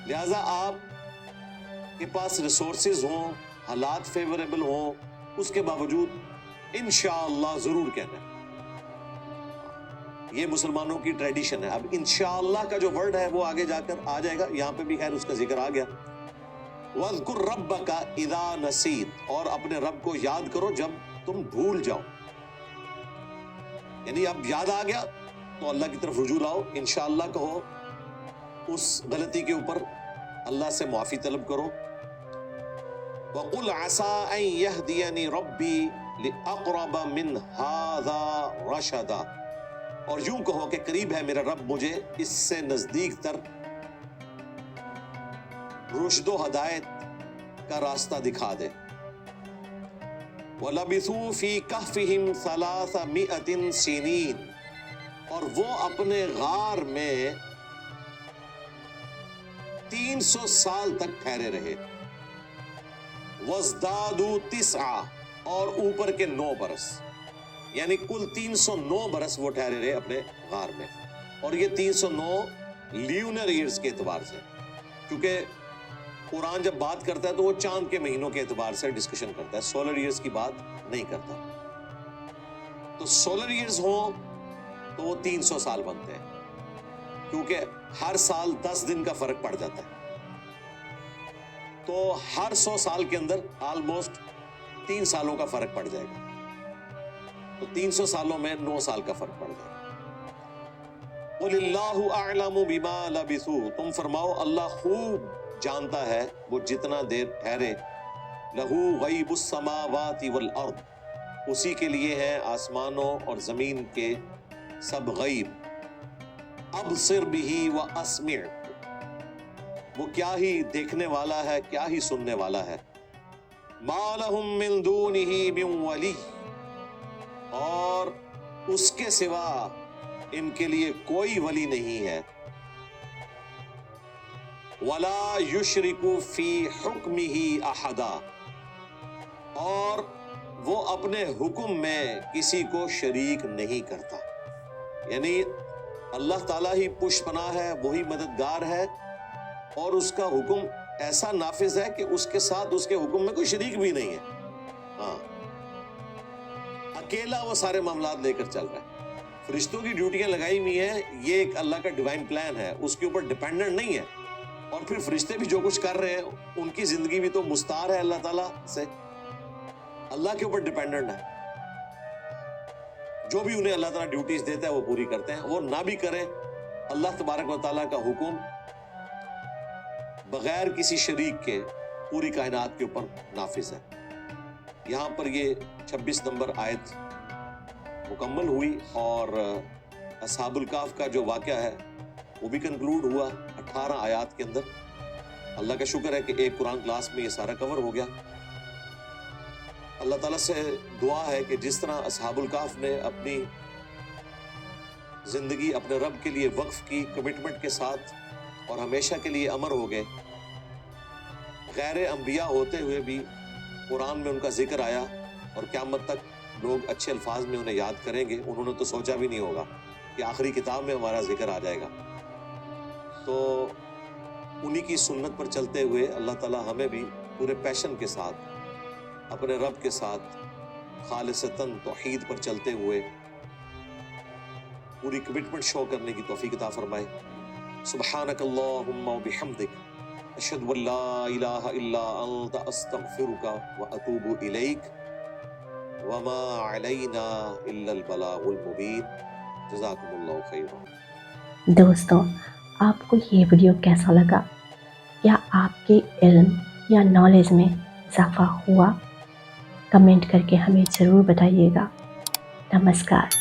لہذا آپ کے پاس ریسورسز ہوں، حالات فیوریبل ہوں، اس کے باوجود انشاءاللہ ضرور کہنا ہے. یہ مسلمانوں کی ٹریڈیشن ہے. اب انشاءاللہ کا جو ورڈ ہے وہ آگے جا کر آ جائے گا، یہاں پہ بھی خیر اس کا ذکر آ گیا. وَاذْكُرْ رَبَّكَ إِذَا نَسِيتَ، اور اپنے رب کو یاد کرو جب تم بھول جاؤ. یعنی اب یاد آ گیا تو اللہ کی طرف رجوع لاؤ، انشاءاللہ کہو، اس غلطی کے اوپر اللہ سے معافی طلب کرو. وَقُلْ عَسَىٰ أَن يَهْدِيَنِي رَبِّي لِأَقْرَبَ مِنْ هَٰذَا رَشَدًا، اور یوں کہو کہ قریب ہے میرا رب مجھے اس سے نزدیک تر رشد و ہدایت کا راستہ دکھا دے. وَلَبِثُوا فِي كَهْفِهِمْ 300 سِنِينَ، اور وہ اپنے غار میں 300 سال تک ٹھہرے رہے. وَازْدَادُوا 9، اور اوپر کے 9 برس، یعنی کل 309 برس وہ ٹھہرے رہے اپنے غار میں. اور یہ 309 لیونر ایئرز کے اعتبار سے، کیونکہ قرآن جب بات کرتا ہے تو وہ چاند کے مہینوں کے اعتبار سے ڈسکشن کرتا ہے، سولر ایئرز کی بات نہیں کرتا. تو سولر ایئرز ہوں تو وہ 300 سال بنتے ہیں، کیونکہ ہر سال 10 دن کا فرق پڑ جاتا ہے. تو ہر 100 سال کے اندر آلموسٹ 3 سالوں کا فرق پڑ جائے گا. تو 300 سالوں میں 9 سال کا فرق پڑ گیا۔ قُلِ اللَّهُ أَعْلَمُ بِمَا لَبِثُوا، تم فرماؤ اللہ خوب جانتا ہے وہ جتنا دیر ٹھہرے، لَهُ غَيْبُ السَّمَاوَاتِ وَالْأَرْضِ، اسی کے لیے ہیں آسمانوں اور زمین کے سب غیب، ابصر بِهِ وَأَسْمِعْ، وہ کیا ہی دیکھنے والا ہے کیا ہی سننے والا ہے، مَا لَهُم مِّن دُونِهِ مِن وَلِيٍّ، اور اس کے سوا ان کے لیے کوئی ولی نہیں ہے، وَلَا يُشْرِكُ فِي حُكْمِهِ أَحَدًا، اور وہ اپنے حکم میں کسی کو شریک نہیں کرتا، یعنی اللہ تعالیٰ ہی پشت پناہ ہے، وہی مددگار ہے، اور اس کا حکم ایسا نافذ ہے کہ اس کے ساتھ اس کے حکم میں کوئی شریک بھی نہیں ہے، ہاں اکیلا وہ سارے معاملات لے کر چل رہا ہے۔ فرشتوں کی ڈیوٹیاں لگائی ہوئی ہیں، یہ ایک اللہ کا ڈیوائن پلان ہے، اس کے اوپر ڈیپینڈنٹ نہیں ہے، اور پھر فرشتے بھی جو کچھ کر رہے ہیں ان کی زندگی بھی تو مستعار ہے اللہ تعالیٰ سے، اللہ کے اوپر ڈیپینڈنٹ ہے، جو بھی انہیں اللہ تعالیٰ ڈیوٹیز دیتا ہے وہ پوری کرتے ہیں، وہ نہ بھی کریں، اللہ تبارک و تعالیٰ کا حکم بغیر کسی شریک کے پوری کائنات کے اوپر نافذ ہے۔ یہاں پر یہ 26 نمبر آیت مکمل ہوئی، اور اصحاب الکہف کا جو واقعہ ہے وہ بھی کنکلوڈ ہوا 18 آیات کے اندر۔ اللہ کا شکر ہے کہ ایک قرآن کلاس میں یہ سارا کور ہو گیا۔ اللہ تعالیٰ سے دعا ہے کہ جس طرح اصحاب الکہف نے اپنی زندگی اپنے رب کے لیے وقف کی کمٹمنٹ کے ساتھ اور ہمیشہ کے لیے امر ہو گئے، غیر انبیاء ہوتے ہوئے بھی قرآن میں ان کا ذکر آیا، اور قیامت تک لوگ اچھے الفاظ میں انہیں یاد کریں گے۔ انہوں نے تو سوچا بھی نہیں ہوگا کہ آخری کتاب میں ہمارا ذکر آ جائے گا۔ تو انہی کی سنت پر چلتے ہوئے اللہ تعالیٰ ہمیں بھی پورے پیشن کے ساتھ اپنے رب کے ساتھ خالصتاً توحید پر چلتے ہوئے پوری کمٹمنٹ شو کرنے کی توفیق عطا فرمائے۔ سبحانک اللہم و بحمدک، اشہد ان لا الہ الا انت، استغفرک و اتوب الیک، وما علینا الا البلاغ المبین۔ جزاکم اللہ خیرا۔ دوستوں، آپ کو یہ ویڈیو کیسا لگا؟ کیا آپ کے علم یا نالج میں اضافہ ہوا؟ کمنٹ کر کے ہمیں ضرور بتائیے گا۔ نمسکار۔